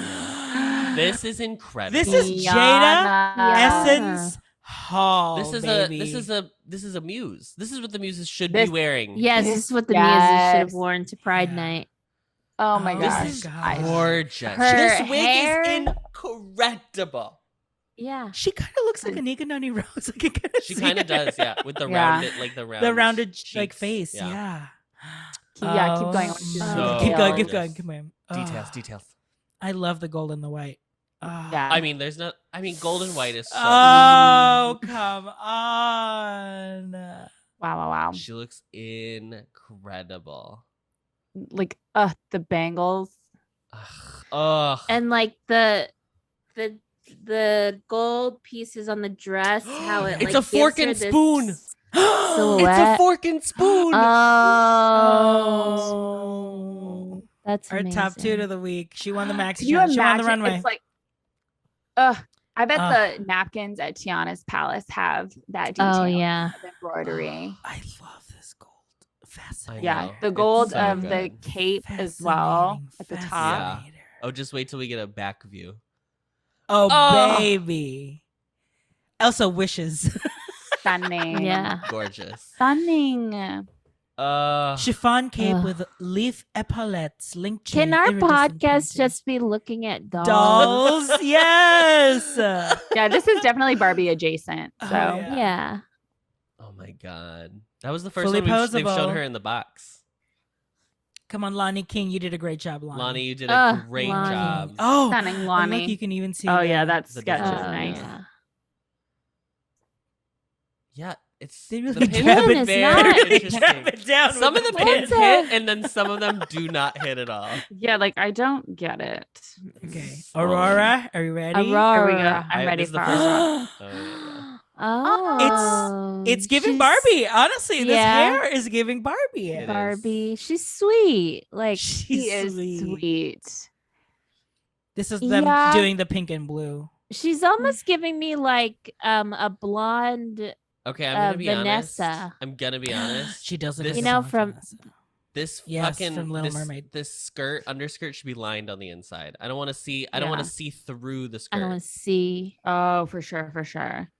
This is incredible. This is Jada Yeah. Essence Hall. This is baby. this is a muse. This is what the muses should This- be wearing. Yes, this is what the muses should have Yes. worn to Pride Yeah. Night. Oh my Oh gosh. my God. Gorgeous. Her This wig hair- is incredible. Yeah. She kind of looks like Anika Noni Rose. I can kind of She kind of does, yeah, with the Yeah. rounded, like the rounded like cheeks. face. Yeah. Keep going. So keep going. gorgeous. Keep going. Details. I love the gold and the white. Yeah. I mean, gold and white is so. Oh, come on. Wow. She looks incredible. Like, the bangles. Ugh. And like the gold pieces on the dress, how it It's like a fork gives her and this spoon. silhouette. It's a fork and spoon. Oh, that's Our amazing. top 2 of the week. She won the maxi Can you challenge. She won imagine? the runway. It's like, I bet the napkins at Tiana's Palace have that detail Oh yeah. of embroidery. I love this gold. Fascinating. Yeah, know. the It's gold so of the good. cape as well at the top. Fascinating. Oh, just wait till we get a back view. Oh, Oh. baby. Elsa wishes. Stunning. Yeah. Gorgeous. Stunning. Chiffon cape Ugh. with leaf epaulettes. Link Can chain, our iridescent podcast printing. just be looking at dolls? dolls? Yes. Yeah, this is definitely Barbie adjacent. So Oh, yeah. Yeah. Oh my god. That was the first Fully one they've shown posable. her in the box. Come on, Lonnie King. You did a great job, Lonnie. Lonnie, you did a great Lonnie. job. Oh, stunning, and Lonnie. look, you can even see. Oh the- yeah, that the sketch is design. Oh, nice. yeah. Yeah, it's They really the pin grab is it very down. interesting. Grab it down Some of with the the pins What's hit, a- and then some of them do not hit at all. Yeah, like I don't get it. Okay, Slowly. Aurora, are you ready? Here we go. Aurora. I'm ready this is for the first Aurora. one. Oh, Oh, It's giving she's Barbie. Honestly, this Yeah. hair is giving Barbie. It is. Barbie. She's sweet. Like She's She is sweet. sweet. This is them Yeah. doing the pink and blue. she's almost giving me like a blonde. Okay, I'm gonna be Vanessa. honest. I'm gonna be honest. She does look This- like You know, a blonde from- Vanessa. This Yes, fucking from Little Mermaid. This skirt, underskirt should be lined on the inside. I don't want to see. I don't want Yeah. to see through the I skirt. don't want to see. Oh, for sure, for sure.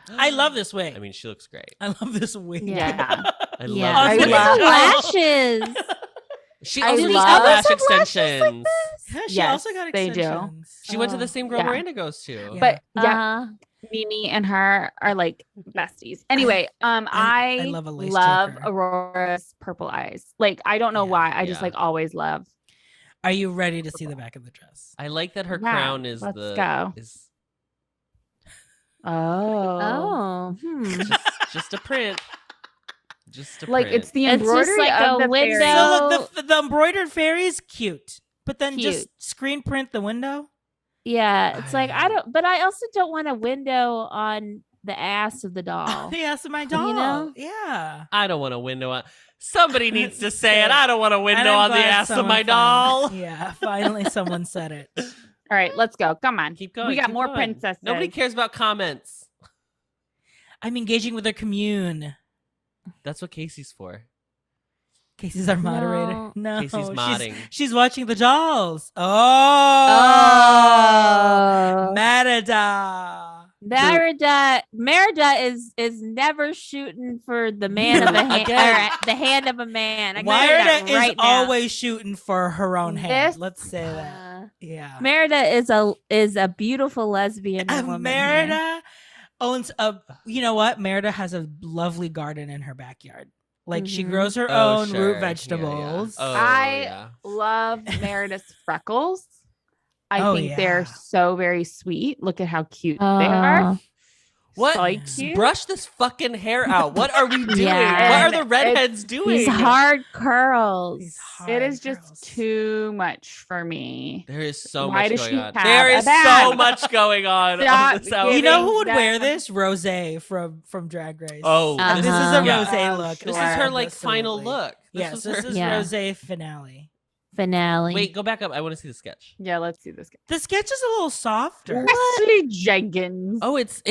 I love this wig. I mean, she looks great. I love this wig. Yeah. I Yeah, love I this look wig. love- at the lashes. She I also does love- eyelash Others have lashes extensions. Yeah, she Yes, also got they do. extensions. She went to the Oh, same girl yeah. Miranda goes to. Yeah. But yeah, Uh, Mimi and her are like besties. Anyway, I love a lace love choker. Aurora's purple eyes. Like I don't know Yeah, why. I just yeah. like always love. Are you ready to see the back of the dress? I like that her Yeah, crown is let's the go. is Oh. oh, just a print. Just a Like print. it's the It's just embroidery like of a the window. fairy. So look, the embroidered fairy is cute, but then just Cute. screen print the window. yeah. It's like I I- don't, but I also don't want a window on the ass of the doll. Yeah, so my doll. know? Yeah. I don't want a window on. Somebody needs to say it. I don't want a And window I'm on the glad ass of someone my doll. Yeah, finally someone said it. All right, let's go. Come on. Keep going. We got keep more going. princesses. Nobody cares about comments. I'm engaging with her commune. That's what Casey's for. Casey's our moderator. No, Casey's modding. She's watching the dolls. Oh, Oh. Merida. Merida is never shooting for the man of the hand, Again. or the hand of a man. I can tell you Merida that is right now. always shooting for her own hand. This- Let's say that. Yeah. Merida is a beautiful lesbian woman. here. Merida owns a. You know what? Merida has a lovely garden in her backyard. Like she Mhm. grows her Oh, own sure. root Yeah, vegetables. Yeah. Oh, I- yeah. Love Meredith's freckles. I Oh, think yeah. they're so very sweet. Look at how cute they are. Oh. What? So Yeah. cute. Brush this fucking hair out. What are we doing? Yeah. What are the And redheads doing? These hard curls. These It is hard just curls. too much for me. There is so Why much does going she on. have There a is so bag? much going on Stop this outfit. You know who would Giving wear them- this? Rose from Drag Race. Oh, Uh-huh. This is a yeah. rose Oh, look. This is sure. her like final Absolutely. look. Yes, was this her- is Yeah. rose finale. Finale. Wait, go back up. I want to see the sketch. Yeah, let's see this. The sketch is a little softer. Ashley Jenkins. Oh, it's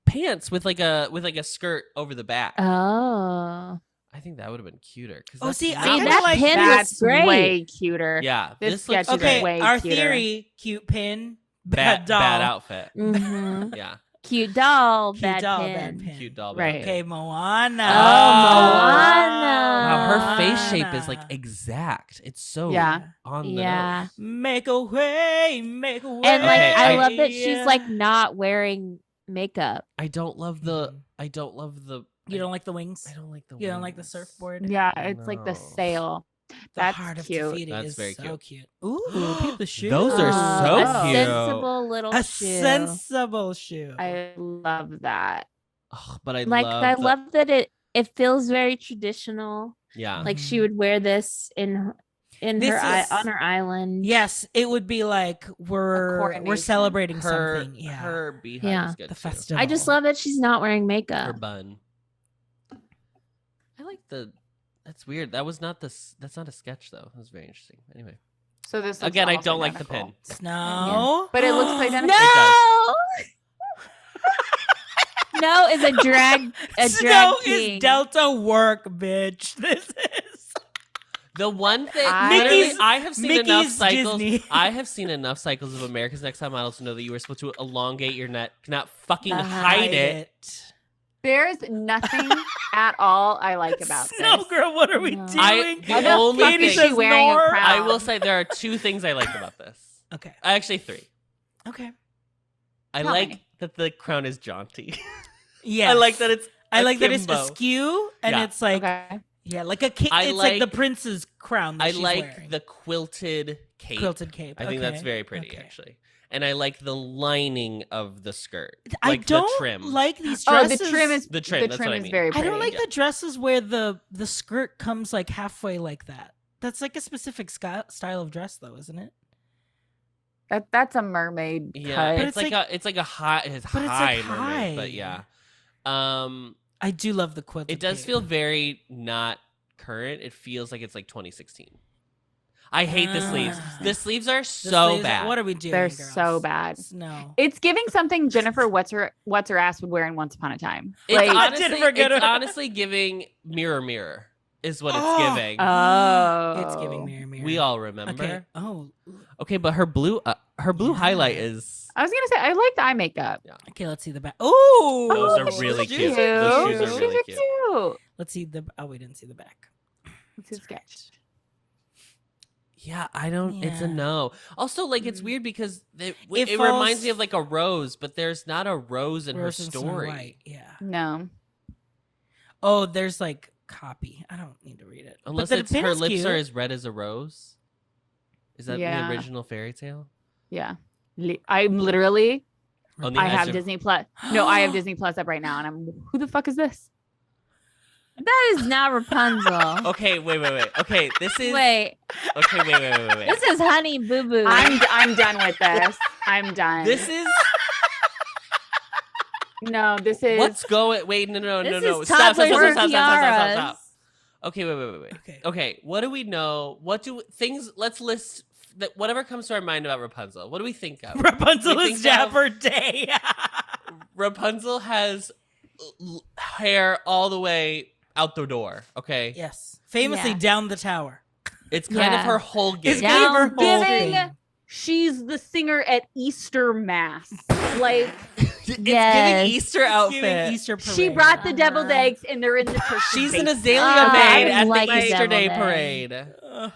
pants with like a skirt over the back. Oh. I think that would have been cuter. 'Cause Oh, that's see, I not- kinda that like pin that. was That's great. way cuter. yeah, This looks sketch is great. Okay, way our cuter. theory: cute pin, Bad doll. outfit. Mhm. Yeah, Cute doll, Cute bad doll, pin. bad pin. Cute doll. Right. bad Okay, pin. Moana. Moana. Wow, her face shape is like Moana. exact. It's so Yeah. on the Yeah. nose. Make a way, make a way. And like Okay, I I- love that she's like not wearing makeup. I don't love the. Mhm. I don't love the. You don't like the wings? I don't like the. You don't like the wings. surfboard? Yeah, it's like the No. sail. The That's heart of cute. Tafiti That's is very so cute. cute. Ooh, peep the shoe. Those are so A cute. sensible little A shoe. sensible shoe. I love that. Ugh, but I Like love. I the- love that it feels very traditional. Yeah. Like Mhm. she would wear this in This her is- on her island. Yes, it would be like we're coronation. celebrating Her. something. Yeah, Her beehive Yeah. is good the too. festival. I just love that she's not wearing makeup. Her bun. I like the. That's weird. That was not the. That's not a sketch though. That was very interesting. Anyway, So this looks again, I almost don't like the identical. pin. Snow. But it looks identical. No. No is a drag Snow king. is Delta work, bitch. This is. The one thing, Mickey's- literally, I have seen enough Mickey's cycles. Disney. I have seen enough cycles of America's Next Top Model to know that you were supposed to elongate your neck, not fucking Uh-huh. hide it. There's nothing at all I like about Snow this. girl, what are we No. doing? The Why the only fuck is thing- she wearing a Nor- crown? I will say there are two things I like about this. Okay. Actually, three. Okay. I Tell like me. that the crown is jaunty. Yeah. I like that it's. I like that it's akimbo. askew and Yeah. it's like Okay. yeah, like a cape. I It's like the like- prince's crown. That I she's like wearing. the quilted cape. quilted cape. I think that's Okay. very pretty, Okay. actually. And I like the lining of the skirt. I Like don't the trim. like these Oh, dresses. the trim is The trim, that's what I is mean. very I pretty. don't like Yeah. the dresses where the skirt comes like halfway like that. That's like a specific style of dress, though, isn't it? That's a mermaid Yeah, cut. But it's like a high, it's But it's, high like, mermaid, high. but yeah. I do love the quilted. It does cape. feel very not current. It feels like it's like 2016. I hate the sleeves. The sleeves are The so sleeves- bad. What are we doing? They're girls? so bad. No. It's giving something Jennifer what's her ass would wear in Once Upon a Time. It's Like, honestly, Jennifer it's Goodwin. honestly giving mirror is what it's Oh. giving. oh, It's giving mirror mirror. We all remember. Okay. Oh. Okay, but her blue Yeah. highlight is. I was gonna say I like the eye makeup. Okay. Let's see the back. Oh. Those are she's really cute. cute. Those shoes are She's really cute. cute. Let's see the. Oh, we didn't see the back. It's a sketch. Yeah, I don't. It's a Yeah. no. Also, like it's Mm. weird because it It reminds falls- me of like a rose, but there's not a rose in Rose her and Snow story. White, yeah. No, Oh, there's like copy. I don't need to read it. Unless but the it's pin her is lips cute. are as red as a rose. Is that Yeah. the original fairy tale? yeah. I'm literally. On the I edge have of- Disney Plus. No, I have Disney Plus up right now, and I'm. Who the fuck is this? That is not Rapunzel. Okay, wait. Okay, this is. Wait, Okay, wait. this is Honey Boo Boo. I'm done with this. I'm done. This is. no. This is. What's going? Wait, no. This Stop, is stop, toddlers stop, with stop, stop, stop, stop, tiaras. Okay, wait. Okay. Okay, what do we know? What do things? Let's list that. Whatever comes to our mind about Rapunzel. What do we think of? Rapunzel We is think of- Dapper Day. Rapunzel has hair all the way out the door. Okay, Yes. Famously Yeah. down the tower. it's kind of Yeah. her whole It's game. Down her whole giving- thing. She's the singer at Easter Mass. Like It's Yes. giving Easter It's giving outfit. Easter parade. she brought the Uh-huh. deviled eggs, and they're in the church. She's an basement. azalea I maid would at like the a Easter Day deviled egg. parade. Ugh.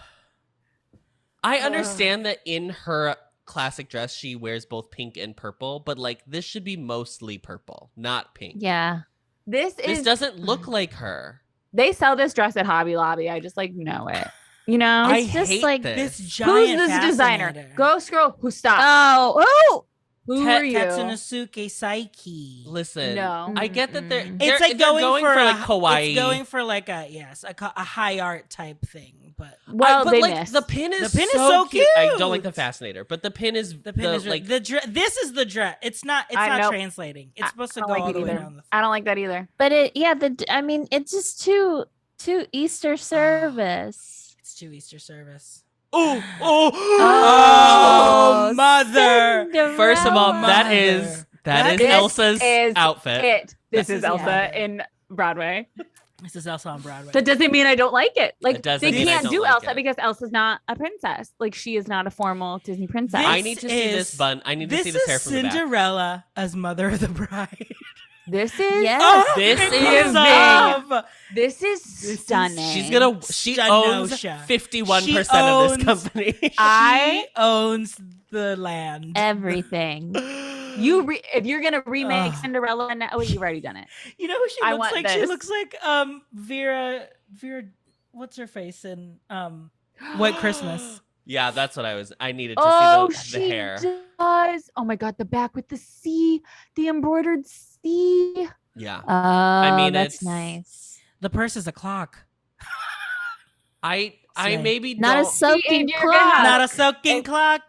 I understand that in her classic dress she wears both pink and purple, but like this should be mostly purple, not pink. Yeah. This This is. doesn't look like her. They sell this dress at Hobby Lobby. I just like know it. You know. I It's just hate like this. This Who's giant this designer? fascinator. Go scroll. Who stop? Oh, Who Te- are you? Katsunosuke Psyche. Listen, No. I get that they're, Mm-mm. they're It's like they're going, for like a, kawaii. It's going for like a a high art type thing, but Well, but they like missed. the pin is The pin is so so cute. I don't like cute. the fascinator, but the pin is the pin is like the this is the dress. It's not I know. translating. It's supposed to I go don't all like the it way either. down the. I don't like that either. but I mean, it's just too Easter service. It's too Easter service. oh Oh, mother! First of all, Cinderella. that is This Elsa's is outfit. This This is is Elsa Elsa. in Broadway. This is Elsa on Broadway. That doesn't mean I don't like it. Like It doesn't they mean I can't don't do like Elsa it. because Elsa's not a princess. Like she is not a formal Disney princess. This I need to see this is- bun. I need to see This this hair is from the back. Cinderella as Mother of the Bride. This is Yes. This because is of- this is is- stunning. She owns Stunnosha. 51% of owns- this company. She owns the land. Everything. if you're gonna remake Ugh. Cinderella now, oh, you've already done it. You know who she I looks want like? She this. looks like Vera, what's her face in White Christmas. Yeah, that's what I needed to Oh, see the she hair. does. Oh my god, the back with the C, the embroidered C. Yeah. Oh, mean, that's it's- nice. The purse is a clock. I Slay. maybe Not a don't soaking you're gonna have- clock. Not a soaking clock,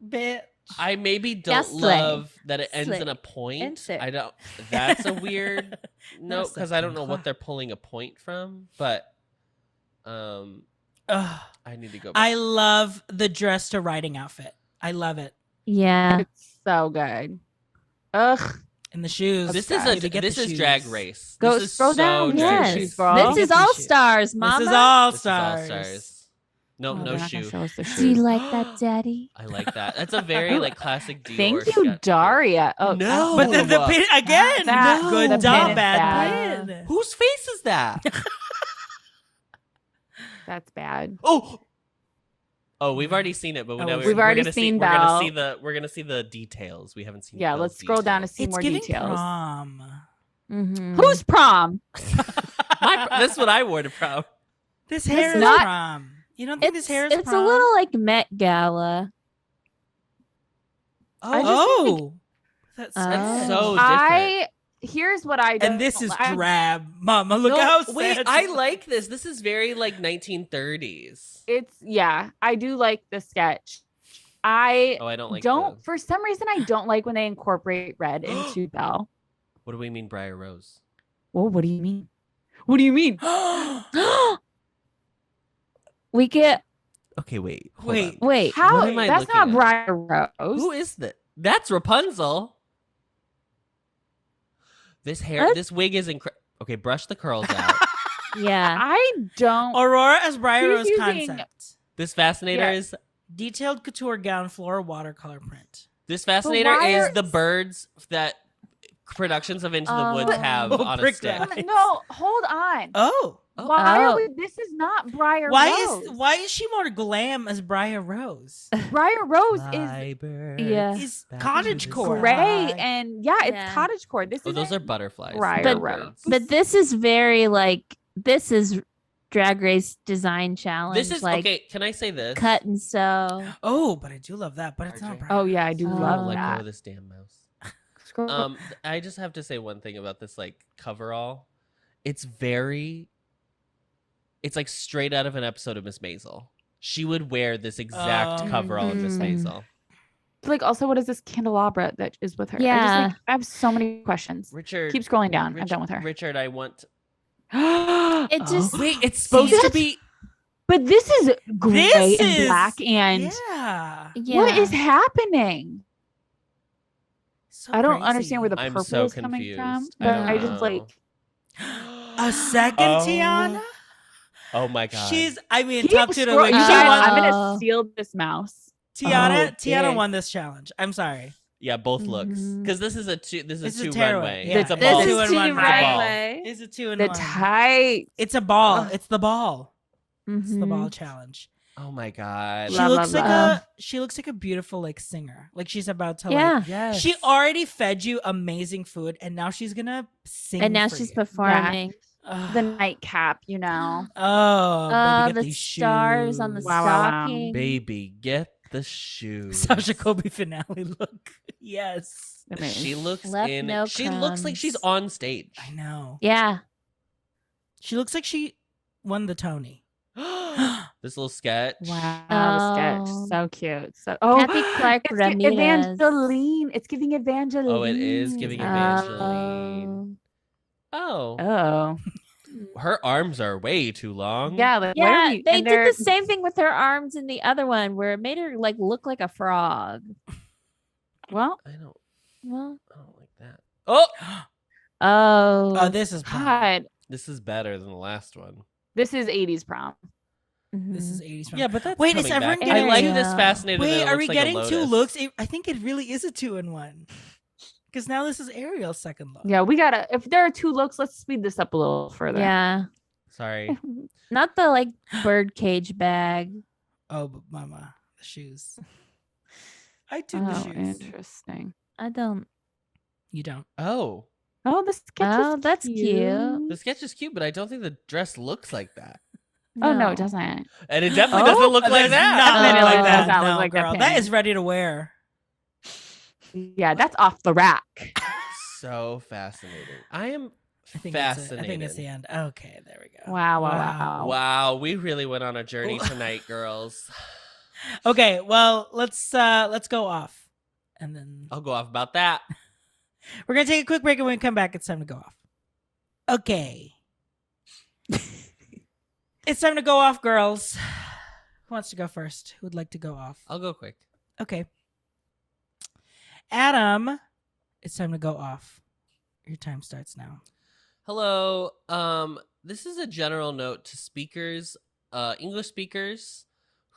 bitch. I maybe don't Yeah, slay. love that it ends in a Slay. point. Insert. I don't. That's a weird note because I don't know soaking what clock. they're pulling a point from. But Ugh. I need to go. Back. I love the dress to riding outfit. I love it. Yeah. It's so good. Ugh. And the shoes. This Okay. is Need to get this the is Drag shoes. Race. Go this is scroll so down. Drag Yes. Shoes, Race. girl. This Get is the All shoes. Stars, Mama. This is all This is stars. All Stars. No, Oh, no they're not gonna shoe. show us the Do you shoes. like that, Daddy? I like that. That's a very like classic Dior. Thank you, sketch. Daria. Oh No. But then the pin again. That- good the job, pin is bad bad. pin. Whose face is that? That's bad. Oh, we've already seen it, but Oh, now we've we're already gonna seen we're gonna see Belle. we're gonna see the details. We haven't seen. Yeah, Belle's let's scroll down to details. see It's more giving details. prom. Mm-hmm. Who's prom? That's what I wore to prom. This hair is not- prom. You don't think this hair is It's prom? a little like Met Gala. I just Oh, that's Oh. So Here's what I don't and this is I- drab. Mama, look how sad. wait, I like this. This is very like 1930s. It's I do like the sketch. I Oh, I don't like. for some reason I don't like when they incorporate red into Belle. What do we mean, Briar Rose? Well, what do you mean? What do you mean? We get Okay, wait. hold Wait. on. wait. How What am I that's looking not at? Briar Rose. Who is that? That's Rapunzel. This hair, What? this wig is incredible. Okay, brush the curls out. Yeah. I don't Aurora as Briar Rose She's using- concept. This fascinator Yeah. is Detailed couture gown, floral watercolor print. this fascinator why is are- the birds that productions of Into the Woods Oh. have Oh, on a brick stick. that. No, hold on. Oh, Why are Oh. we this is not Briar why Rose. is she more glam as Briar Rose? Briar Rose is Yeah. Is Back cottage to the core. gray and it's Yeah. cottage core. This Oh, is those are butterflies. Briar not Rose. birds. But this is very like this is Drag Race design challenge. This is like okay. Can I say this? cut and sew. Oh, but I do love that. But it's not RJ. Briar. Oh yeah, I do Oh. love Let go that. of this damn mouse. Scroll- I just have to say one thing about this like coverall. It's very. It's like straight out of an episode of Miss Maisel. She would wear this exact Oh. coverall in Miss Mhm. Maisel. like also what is this candelabra that is with her? Yeah. I have so many questions. Richard, Keep scrolling down. I'm done with her. Richard, I want. It just- Wait, it's supposed to That's- be. But this is gray This and is- black and Yeah. Yeah. what is happening? So I don't crazy. understand where the I'm purple so is coming from. confused. But I don't I just know. like A second Oh. Tiana. Oh my god. She's. I mean, keep top two to scroll- like. you She guys, won. I'm Oh. gonna steal this mouse. Tiana. Oh, Tiana dang. won this challenge. I'm sorry. yeah, both looks Mhm. because this is a two. This This is is a two tearaway. runway. Yeah. It's a This ball. is This is two in two one ball. runway. It's a 2 in The 1. tight. It's a ball. Ugh. It's the ball. It's the Mhm. ball challenge. Oh my god. She Love, looks love, like love. she looks like a beautiful like singer. Like she's about to Yeah. like. Yes. She already fed you amazing food, and now she's gonna sing. And now for she's you. performing. Ugh. The nightcap, you know. Oh, baby, get The these stars on the shoes. Wow, wow, wow. stocking. Baby, get the shoes. Sasha Kobe finale look. Yes, Amazing. She looks Left in. no She looks like she's crumbs. on stage. I know. Yeah. She looks like she won the Tony. This little sketch. Wow, the sketch. Oh. So cute. So Kathy Clark it's Ramirez. Evangeline. It's giving Evangeline. Oh, it is giving Evangeline. Oh. Oh, Oh. her arms are way too long. Yeah, like where Yeah, are we? they and did they're- the same thing with her arms in the other one where it made her like look like a frog. Well, I don't Well, like that. Oh, oh. This is prom. God. This is better than the last one. This is 80s prom. This Mhm. is 80s prom. Yeah, but that's Wait, is coming everyone back. getting I like Yeah. this fascinated. Wait, that it are we looks like a getting two lotus. looks? I think it really is a 2-in-1. Because now this is Ariel's second look. Yeah, we gotta. If there are 2 looks, let's speed this up a little further. Yeah. Sorry. Not the like bird-cage bag. Oh, but mama, the shoes. I do the Oh, shoes. interesting. I don't. You don't. Oh, Oh, the sketch Oh, is that's cute. the sketch is cute, but I don't think the dress looks like that. Oh no, it doesn't. And it definitely Oh, doesn't look That like does that. not look Oh. like Does that. not look No, like that girl. That pin. is ready to wear. Yeah, that's off the rack. So fascinating. I am I think that's it. fascinated. I think that's the end. Okay, there we go. Wow, wow. Wow, we really went on a journey tonight, girls. Okay, well, let's go off. And then I'll go off about that. we're gonna take a quick break, and when we come back, it's time to go off. Okay. It's time to go off, girls. Who wants to go first? Who would like to go off? I'll go quick. Okay. Adam, it's time to go off. Your time starts now. Hello. This is a general note to speakers, English speakers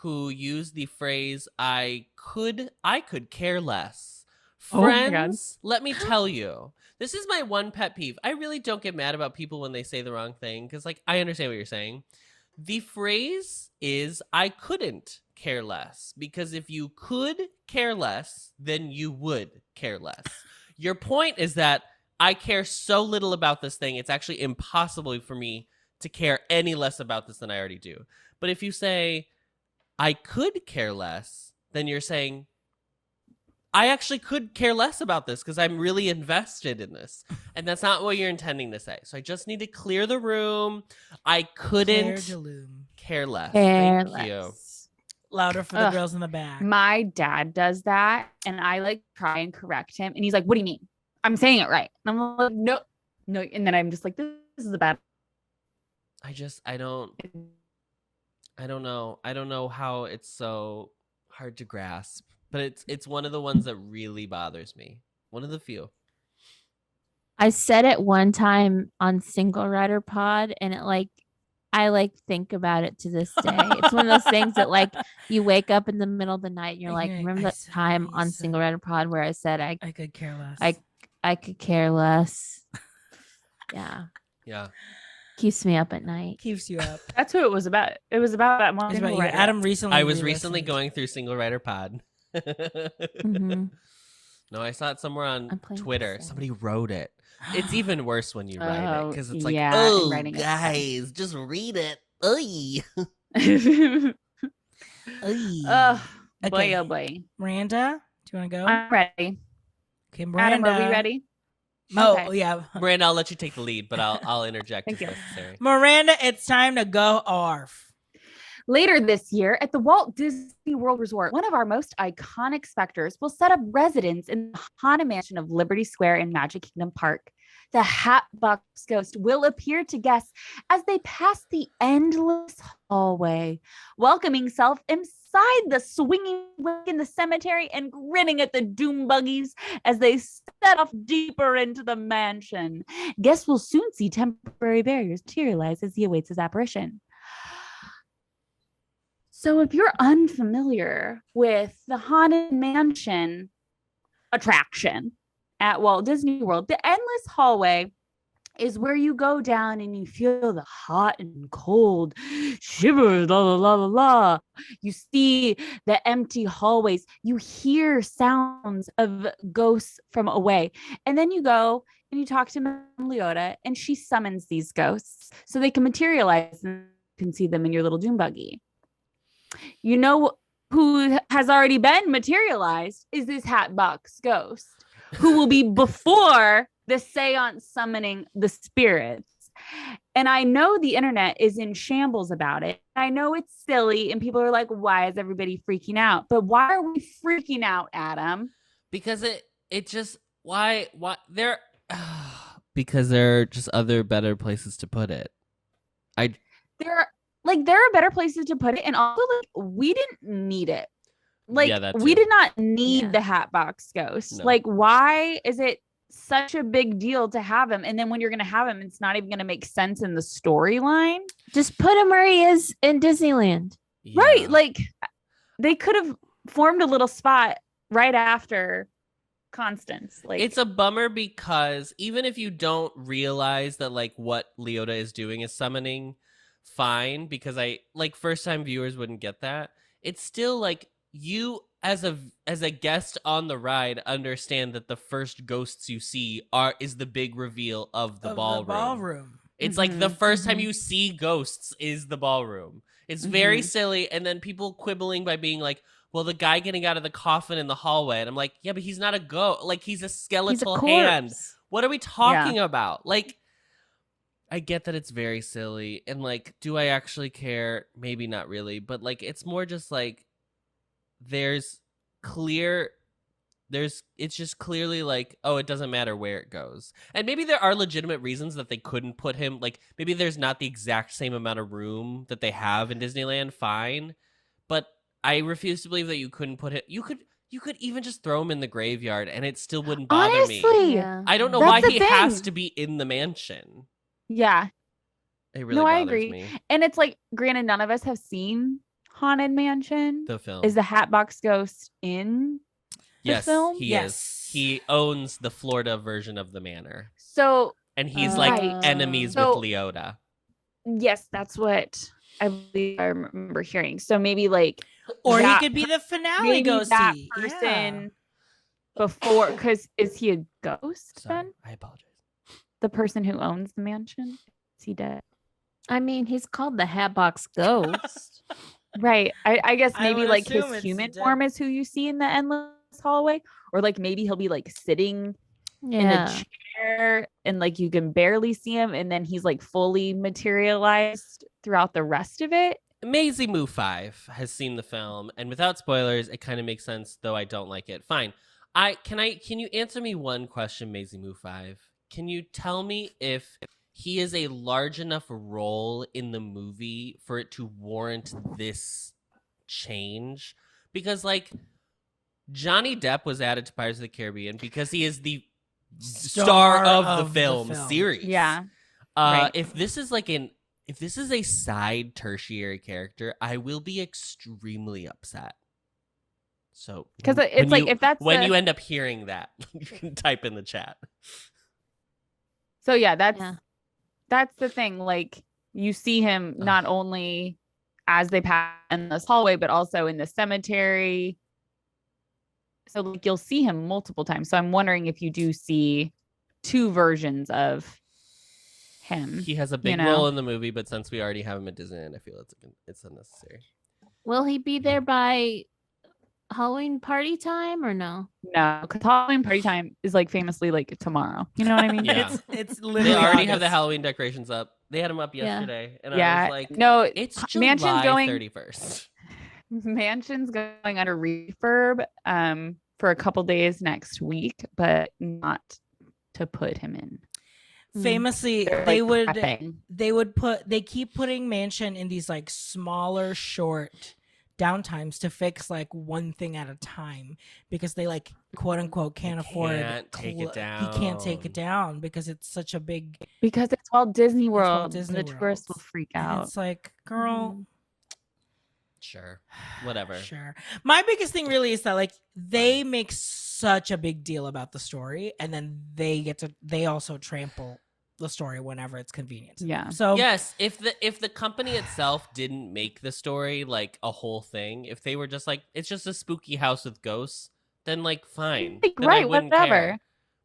who use the phrase I could care less. Oh my God. Friends, let me tell you. This is my one pet peeve. I really don't get mad about people when they say the wrong thing cuz like I understand what you're saying. The phrase is I couldn't care less because if you could care less, then you would care less. Your point is that I care so little about this thing, it's actually impossible for me to care any less about this than I already do. But if you say, I could care less, then you're saying, I actually could care less about this because I'm really invested in this. And that's not what you're intending to say. So I just need to clear the room. I couldn't care less. Thank you. Careless. Louder for the Ugh. girls in the back. My dad does that, and I like try and correct him, and he's like, "What do you mean? I'm saying it right." And I'm like, "No, no," and then I'm just like, "This is a bad." I don't know. I don't know how it's so hard to grasp, but it's one of the ones that really bothers me. One of the few. I said it one time on Single Rider Pod, and I think about it to this day. It's one of those things that like you wake up in the middle of the night and you're like, Okay, remember I that said- time you on said- Single Rider Pod where I said I could care less. I could care less. Yeah, Yeah. keeps me up at night. Keeps you up. That's who it was about. It was about that one. It's about you. writer. Adam recently. I was recently re-listened. going through Single Rider Pod. Mhm. No, I saw it somewhere on I'm playing Twitter. Cruisin. Somebody wrote it. It's even worse when you write it Oh, because it's like, yeah, and oh, writing it. guys, just read it. Oy. Ugh, Okay. boy, oh boy. Miranda, do you want to go? I'm ready. Okay, Miranda. Adam, are we ready? Oh, Okay. yeah. Miranda, I'll let you take the lead, but I'll interject if Thank you. necessary. Miranda, it's time to go off. Later this year, at the Walt Disney World Resort, one of our most iconic specters will set up residence in the Haunted Mansion of Liberty Square in Magic Kingdom Park. The Hatbox Ghost will appear to guests as they pass the endless hallway, welcoming self inside the swinging wake in the cemetery and grinning at the doom buggies as they set off deeper into the mansion. Guests will soon see temporary barriers materialize as he awaits his apparition. So if you're unfamiliar with the Haunted Mansion attraction at Walt Disney World, the endless hallway is where you go down and you feel the hot and cold shivers, la la la la la. You see the empty hallways. You hear sounds of ghosts from away. And then you go and you talk to Madame Leota, and she summons these ghosts so they can materialize and you can see them in your little doom buggy. You know who has already been materialized is this Hatbox Ghost, who will be before the seance summoning the spirits. And I know the internet is in shambles about it. I know it's silly and people are like, why is everybody freaking out? But why are we freaking out, Adam? Because it just why there because there are just other better places to put it. There are better places to put it, and also like we didn't need it. Like Yeah, that we too. did not need Yeah. the Hatbox Ghost. No. Like, why is it such a big deal to have him. And then when you're going to have him, it's not even going to make sense in the storyline. Just put him where he is in Disneyland. Right. Yeah. Like they could have formed a little spot right after Constance. Like It's a bummer because even if you don't realize that like what Leota is doing is summoning, fine, because I like first time viewers wouldn't get that. It's still like you as a guest on the ride understand that the first ghosts you see is the big reveal of the ballroom. It's like the first time you see ghosts is the ballroom. It's very silly, and then people quibbling by being like, well, the guy getting out of the coffin in the hallway. And I'm like, yeah, but he's not a ghost. Like, he's a skeletal hand. What are we talking about? Like, I get that it's very silly. And, like, do I actually care? Maybe not really. But, like, it's more just, like, it's just clearly, like, oh, it doesn't matter where it goes. And maybe there are legitimate reasons that they couldn't put him. Like, maybe there's not the exact same amount of room that they have in Disneyland. Fine. But I refuse to believe that you couldn't put it. You could even just throw him in the graveyard and it still wouldn't bother me. Honestly, I don't know that's why the he thing. has to be in the mansion. Yeah. It really No, I bothers agree. me. And it's like, granted, none of us have seen Haunted Mansion. The film. Is the Hatbox Ghost in the film? He is. He owns the Florida version of the manor. So, and he's like Right. enemies So- with Leota. yes, that's what I believe I remember hearing. So maybe like, Or that he could be the finale maybe ghost. that person before, because is he a ghost Sorry, then? I apologize. The person who owns the mansion? Is he dead? I mean, he's called the Hatbox Ghost. Right. I guess I maybe would like his assume it's human dead. form is who you see in the endless hallway. Or like maybe he'll be like sitting in Yeah. a chair and like you can barely see him, and then he's like fully materialized throughout the rest of it. Maisie Moo 5 has seen the film, and without spoilers, it kind of makes sense, though I don't like it. Fine. Can you answer me one question, Maisie Moo 5? Can you tell me if he is a large enough role in the movie for it to warrant this change? Because, like, Johnny Depp was added to Pirates of the Caribbean because he is the star of the film series. Yeah. Right. If this is a side tertiary character, I will be extremely upset. So, Because it's like, if that's when the- you end up hearing that, you can type in the chat. So yeah, that's Yeah. that's the thing. Like you see him not only as they pass in this hallway, but also in the cemetery. So like you'll see him multiple times. So I'm wondering if you do see two versions of him. He has a big know? role in the movie, but since we already have him at Disneyland, I feel it's unnecessary. Will he be there by Halloween party time or no? No, because Halloween party time is like famously like tomorrow. You know what I mean? Yeah. It's They literally already have the August. Halloween decorations up. They had them up Yeah. yesterday, and I Yeah. was like, No, it's Mansion's July going 31st. Mansion's going under refurb for a couple days next week, but not to put him in. Famously, They're, they like, would prepping. they keep putting Mansion in these like smaller short downtimes to fix like one thing at a time because they like quote unquote can't afford can't take it he can't take it down because it's such a big Because it's Walt Disney Walt World. Disney the World. tourists will freak and out. it's like girl Sure. Whatever. Sure. My biggest thing really is that like they make such a big deal about the story and then they also trample the story whenever it's convenient. to them. Yeah. So Yes, if the company itself didn't make the story like a whole thing, if they were just like it's just a spooky house with ghosts, then like fine. Like, Then I right, wouldn't whatever. care.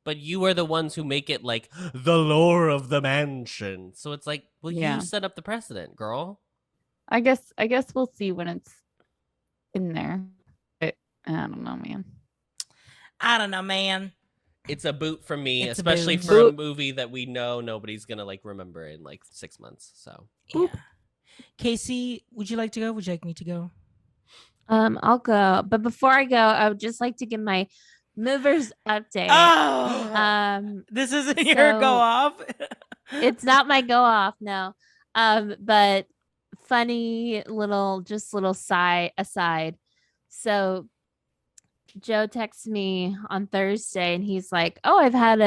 But you are the ones who make it like the lore of the mansion. So it's like, well, Yeah. you set up the precedent, girl. I guess we'll see when it's in there. But I don't know, man. I don't know, man. It's a boot from me, It's a especially boot. for a Boot. movie that we know nobody's gonna like remember in like 6 months. So Yeah. Casey, would you like to go? Would you like me to go? I'll go. But before I go, I would just like to give my movers update. Oh, this isn't your so- go off. It's not my go off, no. But funny little aside. So Joe texts me on Thursday and he's like, "Oh, I've had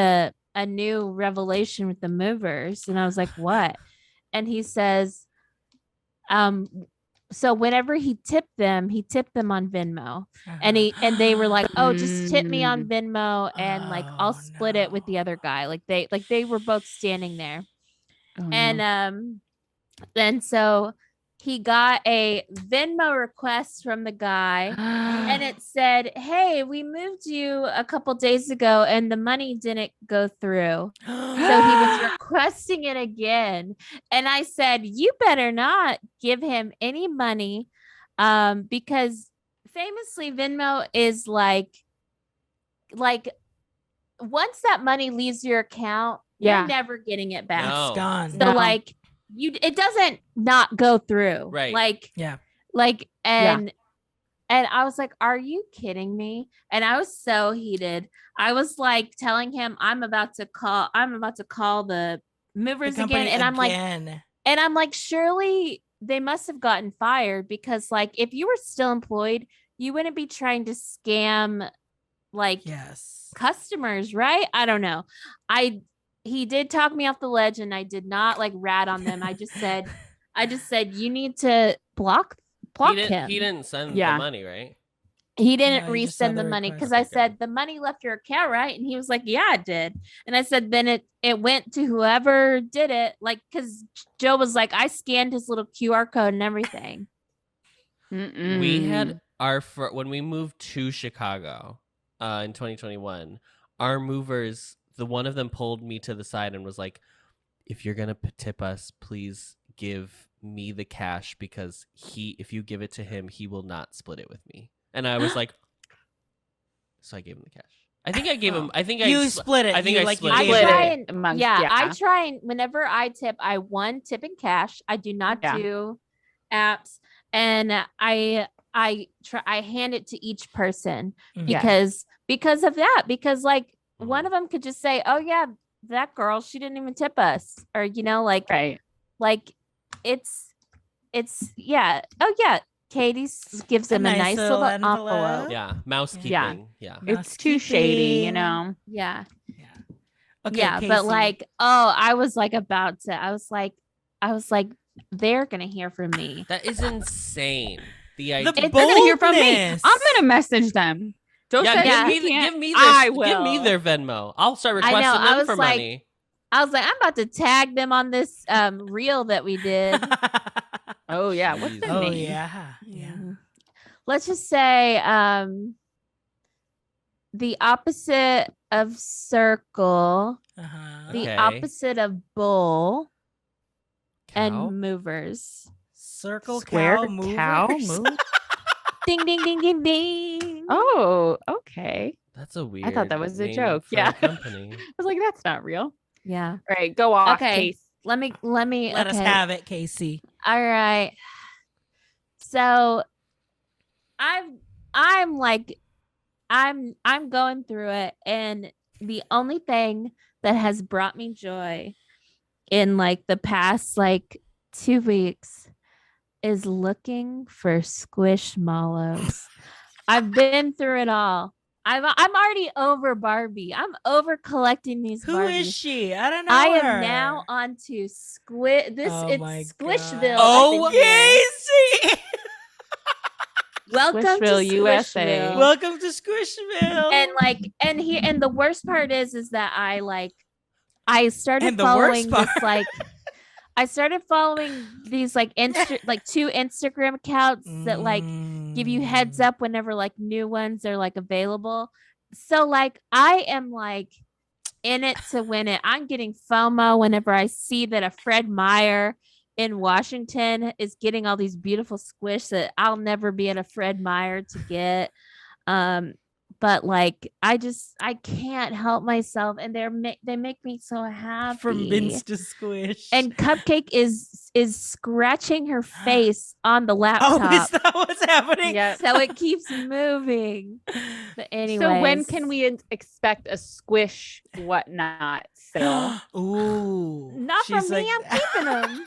a new revelation with the movers." And I was like, "What?" And he says, um so whenever he tipped them on Venmo. And they were like, "Oh, just tip me on Venmo and like I'll split it with the other guy." Like they were both standing there. Oh, And no. then so he got a Venmo request from the guy and it said, "Hey, we moved you a couple days ago and the money didn't go through." So he was requesting it again. And I said, "You better not give him any money." Because famously Venmo is like once that money leaves your account, Yeah. you're never getting it back. No. It's gone. So No. like it doesn't not go through. Right. Like Yeah. and I was like, "Are you kidding me?" And I was so heated. I was like telling him I'm about to call the movers The again. And company I'm like, surely they must have gotten fired because like if you were still employed, you wouldn't be trying to scam like yes. customers, right? I don't know. He did talk me off the ledge and I did not like rat on them. I just said you need to block him. He didn't send Yeah. the money, right? He didn't No, he just saw resend the the money request. because I Okay, said good. the money left your account, right? And he was like, "Yeah, it did." And I said, "Then it went to whoever did it." Like, because Joe was like, "I scanned his little QR code and everything." We had when we moved to Chicago in 2021, our movers, the one of them pulled me to the side and was like, "If you're gonna tip us, please give me the cash because if you give it to him, he will not split it with me." And I was like, so I gave him the cash. I think I gave him. I think You split it. I think You, I like, split you I gave split try it and amongst- I try and whenever I tip, I tip in cash. I do not Yeah. do apps, and I hand it to each person Mhm. Yeah. because of that. Because like one Mhm. of them could just say, "Oh yeah, that girl, she didn't even tip us," or like Right. like it's yeah. Oh yeah, Katie gives A him a nice nice little little envelope. envelope. Yeah, mousekeeping. Yeah. It's too shady, you know. Yeah. Yeah. Okay. Yeah, Casey. but like, oh, I was like about to. I was like, they're gonna hear from me. That is insane. The The idea. They're gonna hear from me. boldness. I'm gonna message them. Joe Yeah, said Yeah. you can't. give me I their will. give me their Venmo. I'll start I know, requesting I them was for like- money. I was like, I'm about to tag them on this reel that we did. Oh yeah. What's their Oh name? yeah. Yeah. Let's just say the opposite of circle, Uh-huh. the Okay. opposite of bull, Cow? and movers. Circle Square cow movers. move. Ding ding ding ding ding. Oh, okay. That's a weird. thought that was a name joke. for Yeah. a company. I was like, that's not real. Yeah. All right, go off, Okay. Case. Let me Let us okay. have it, Casey. All right. So I'm like I'm going through it, and the only thing that has brought me joy in like the past like 2 weeks is looking for squishmallows. I've been through it all. I'm already over Barbie. I'm over collecting these Who Barbies. is she? I don't know. I her. am now on to Squid. Oh my It's Squishville. God. up in here. Casey! Welcome Squishville, to USA. Squishville. Welcome to Squishville. And the worst part is that I started And the worst following part- this like I started following these like like 2 Instagram accounts that like give you heads Mm. up whenever like new ones are like available. So like I am like in it to win it. I'm getting FOMO whenever I see that a Fred Meyer in Washington is getting all these beautiful squish that I'll never be at a Fred Meyer to get. But like I can't help myself, and they make me so happy. From Vince to Squish. And Cupcake is scratching her face on the laptop. Oh, is that what's happening? Yeah. So it keeps moving. But anyway, So when can we expect a squish whatnot sale? Ooh. Not She's from me. like- I'm keeping them.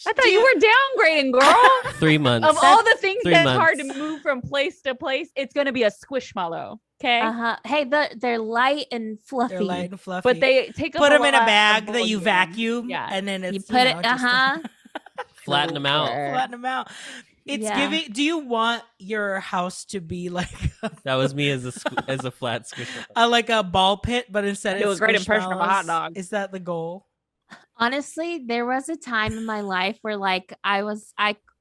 I thought you were downgrading, girl. 3 months. Of all the things 3 that's hard to months. move from place to place, it's gonna be a squishmallow. Okay. Hey, they're light and fluffy. They're light and fluffy. But they take up put them in a lot of bag that you volume. vacuum, Yeah. and then it's You put it. just Flatten them out. flatten them out. It's Yeah. giving. Do you want your house to be like That was me as a flat squishmallow. like a ball pit, but instead I do it's a great impression of a hot squishmallows? dog. Is that the goal? Honestly, there was a time in my life where like I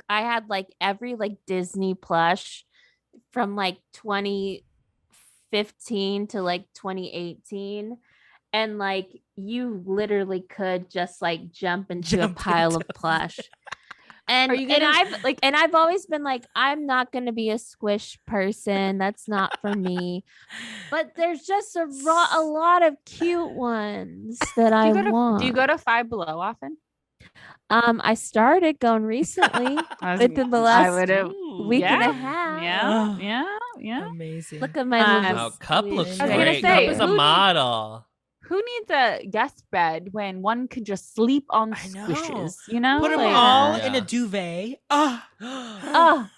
had like every like Disney plush from like 2015 to like 2018, and like you literally could just like jump into Jump a pile into of plush. And Are you and gonna- I've like and I've always been like, I'm not gonna be a squish person. That's not for me. But there's just a lot of cute ones that I want. Do you go to Five Below often? I started going recently within the last week and a half. Yeah. Amazing. Look at my little Wow, Cup looks I was gonna great. say, Cup is a who needs- model. Who needs a guest bed when one could just sleep on I know. squishes? You know, Put them Like, all Yeah. in a duvet. Oh Oh,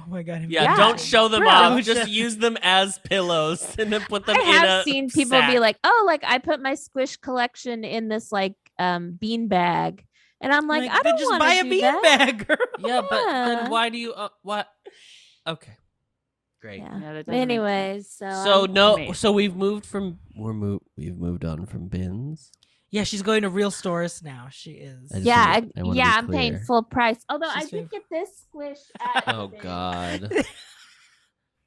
my god. Yeah, Yeah. don't show them Bro. off. Just use them as pillows and then put them I in have a seen people be sack. like, "Oh, like I put my squish collection in this like bean bag," and I'm like, "I then don't just want buy to a do bean that." bag, girl. Yeah, but Yeah. then why do you what? Okay. Great. Yeah. Yeah, that doesn't make sense. Anyways, So I'm- no, amazing. so we've moved on from bins. Yeah, she's going to real stores now. She is. I just yeah, wanna- I wanna be I'm paying clear. full price. Although I She's did fav- get this squish at Oh the- God.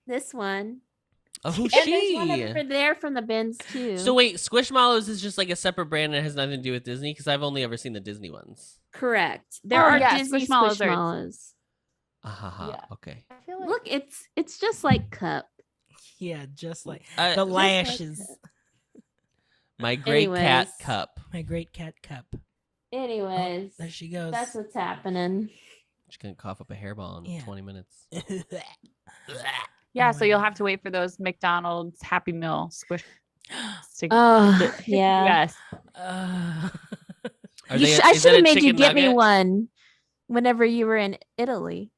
this one. Oh, who's And there's one she? over there from the bins too. So wait, Squishmallows is just like a separate brand and it has nothing to do with Disney because I've only ever seen the Disney ones. correct. There Oh, are yeah, Disney Squishmallows are- Squishmallows. Yeah. Okay. I feel like Look, it's just like Cup. Yeah, just like I- the just like lashes. Cup. My great cat Anyways. cup. My great cat cup. Oh, Anyways, there she goes. that's what's happening. She's gonna cough up a hairball in Yeah. 20 minutes. yeah. Oh So my you'll God. have to wait for those McDonald's Happy Meal squish. Oh, yeah. Yes. Are You they? I is should it a have made you chicken get me nugget? one whenever you were in Italy.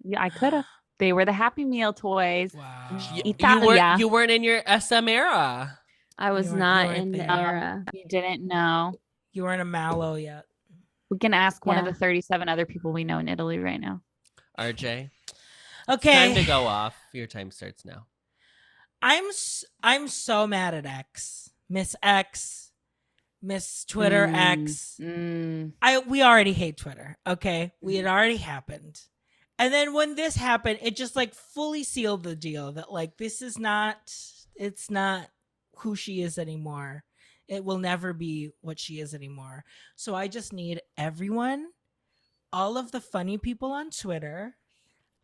Yeah, I could have. They were the Happy Meal toys. Wow. You, Italia. you weren't in your SM era. I was weren't- you not weren't in the there. era. You didn't know. You weren't a mallow yet. We can ask one of Yeah. the 37 other people we know in Italy right now. RJ, Okay. time to go off. Your time starts now. I'm so mad at X, Miss Twitter X. We already hate Twitter. Okay, we had already happened, and then when this happened, it just like fully sealed the deal that like this is not. It's not who she is anymore. It will never be what she is anymore. So I just need everyone, all of the funny people on Twitter.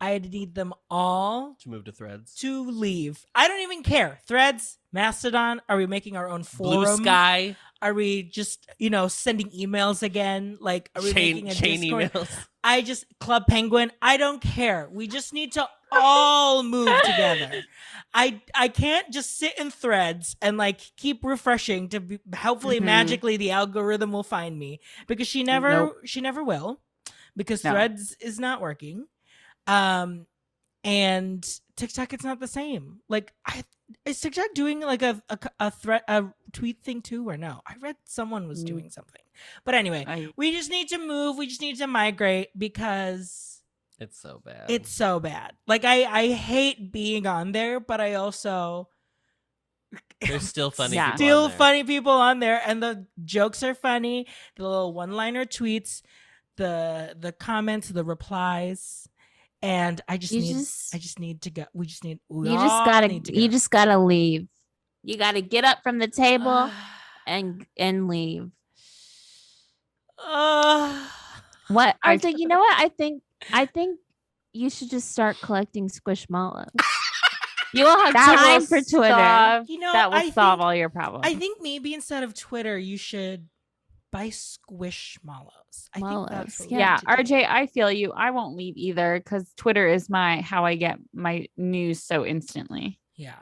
I need them all To move to Threads. to leave. I don't even care. Threads, Mastodon. Are we making our own forum? Blue Sky. Are we just, sending emails again? Like, are we making a chain Discord? emails. Club Penguin. I don't care. We just need to all move together. I can't just sit in Threads and like keep refreshing to be, hopefully Mhm. magically the algorithm will find me because she never will because No. Threads is not working. And TikTok, it's not the same. Like, is TikTok doing like a tweet thing too, or no? I read someone was doing something, but anyway, we just need to move. We just need to migrate because It's so bad. it's so bad. Like, I hate being on there, but I also There's still funny Yeah. people still on there. funny people on there, and the jokes are funny. The little one-liner tweets, the comments, the replies. And I just need to go. We just need. We You just all gotta need to you go. just gotta leave. You gotta get up from the table and leave. What? I RJ, you know what? I think you should just start collecting squishmallows. You will have time for Twitter. that will I solve think- all your problems. I think maybe instead of Twitter, you should buy Squishmallows. I think that's what we yeah, need to do. RJ, I feel you. I won't leave either because Twitter is how I get my news so instantly. Yeah.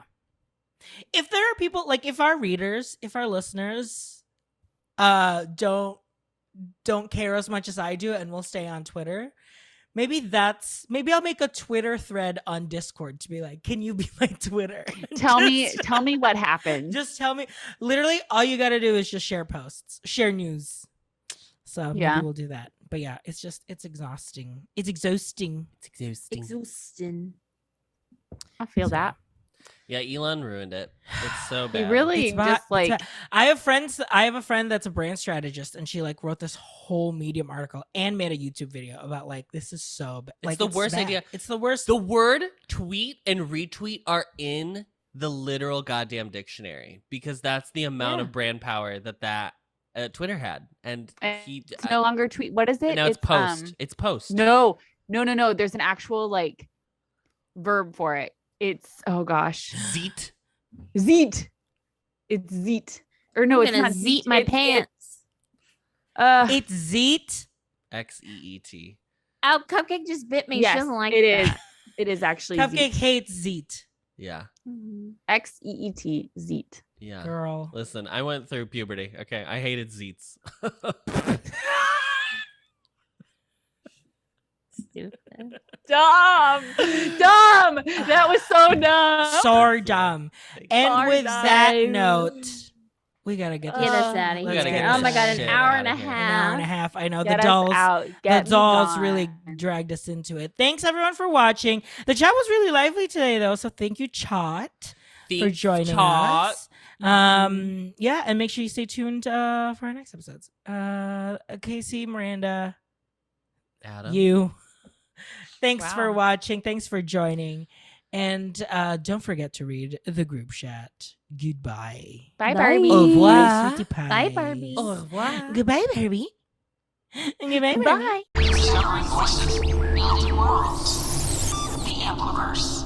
If there are people like if our readers, if our listeners don't don't care as much as I do and will stay on Twitter. Maybe I'll make a Twitter thread on Discord to be like, can you be my Twitter? Tell me what happened. Just tell me. Literally, all you got to do is just share posts, share news. So Yeah. maybe we'll do that. But yeah, it's exhausting. It's exhausting. Exhausting. I feel So, that. Yeah, Elon ruined it. It's so He bad. really It's bad. just like I have a friend that's a brand strategist, and she like wrote this whole Medium article and made a YouTube video about like this is so bad. It's the worst bad. idea. It's the worst. The word tweet and retweet are in the literal goddamn dictionary because that's the amount of brand power that Twitter had. And it's no longer tweet. What is it? now it's post. It's post. No. There's an actual like verb for it. It's Zeet. Zeet. It's zeet. Or no, I'm it's gonna not zeet my pants. It's zeet. XEET. Oh, Cupcake just bit me. Yes, She doesn't like it is. that. It is actually Cupcake zeet. hates zeet. Yeah. Mhm. XEET zeet. Yeah. Girl. Listen, I went through puberty. Okay, I hated Zeets. Stupid. Dumb. That was so dumb. So dumb. And Sorry, with that guys. note, we gotta get Get us out of let's here. get Oh this my god, an shit hour outta and a here. an hour and a half. half. I know Get the dolls. us out. The Get me dolls gone. really dragged us into it. Thanks everyone for watching. The chat was really lively today though, so thank you, Chat, for joining us. Yeah, and make sure you stay tuned for our next episodes. Casey, Miranda, Adam. you. Thanks Wow. for watching. Thanks for joining. And don't forget to read the group chat. Goodbye. Bye, Bye. Barbie. Au revoir, sweetie Bye, pie. Barbie. Au revoir. Goodbye, Barbie. Goodbye, Barbie. Bye. Discovering voices, building worlds. The Ampliverse.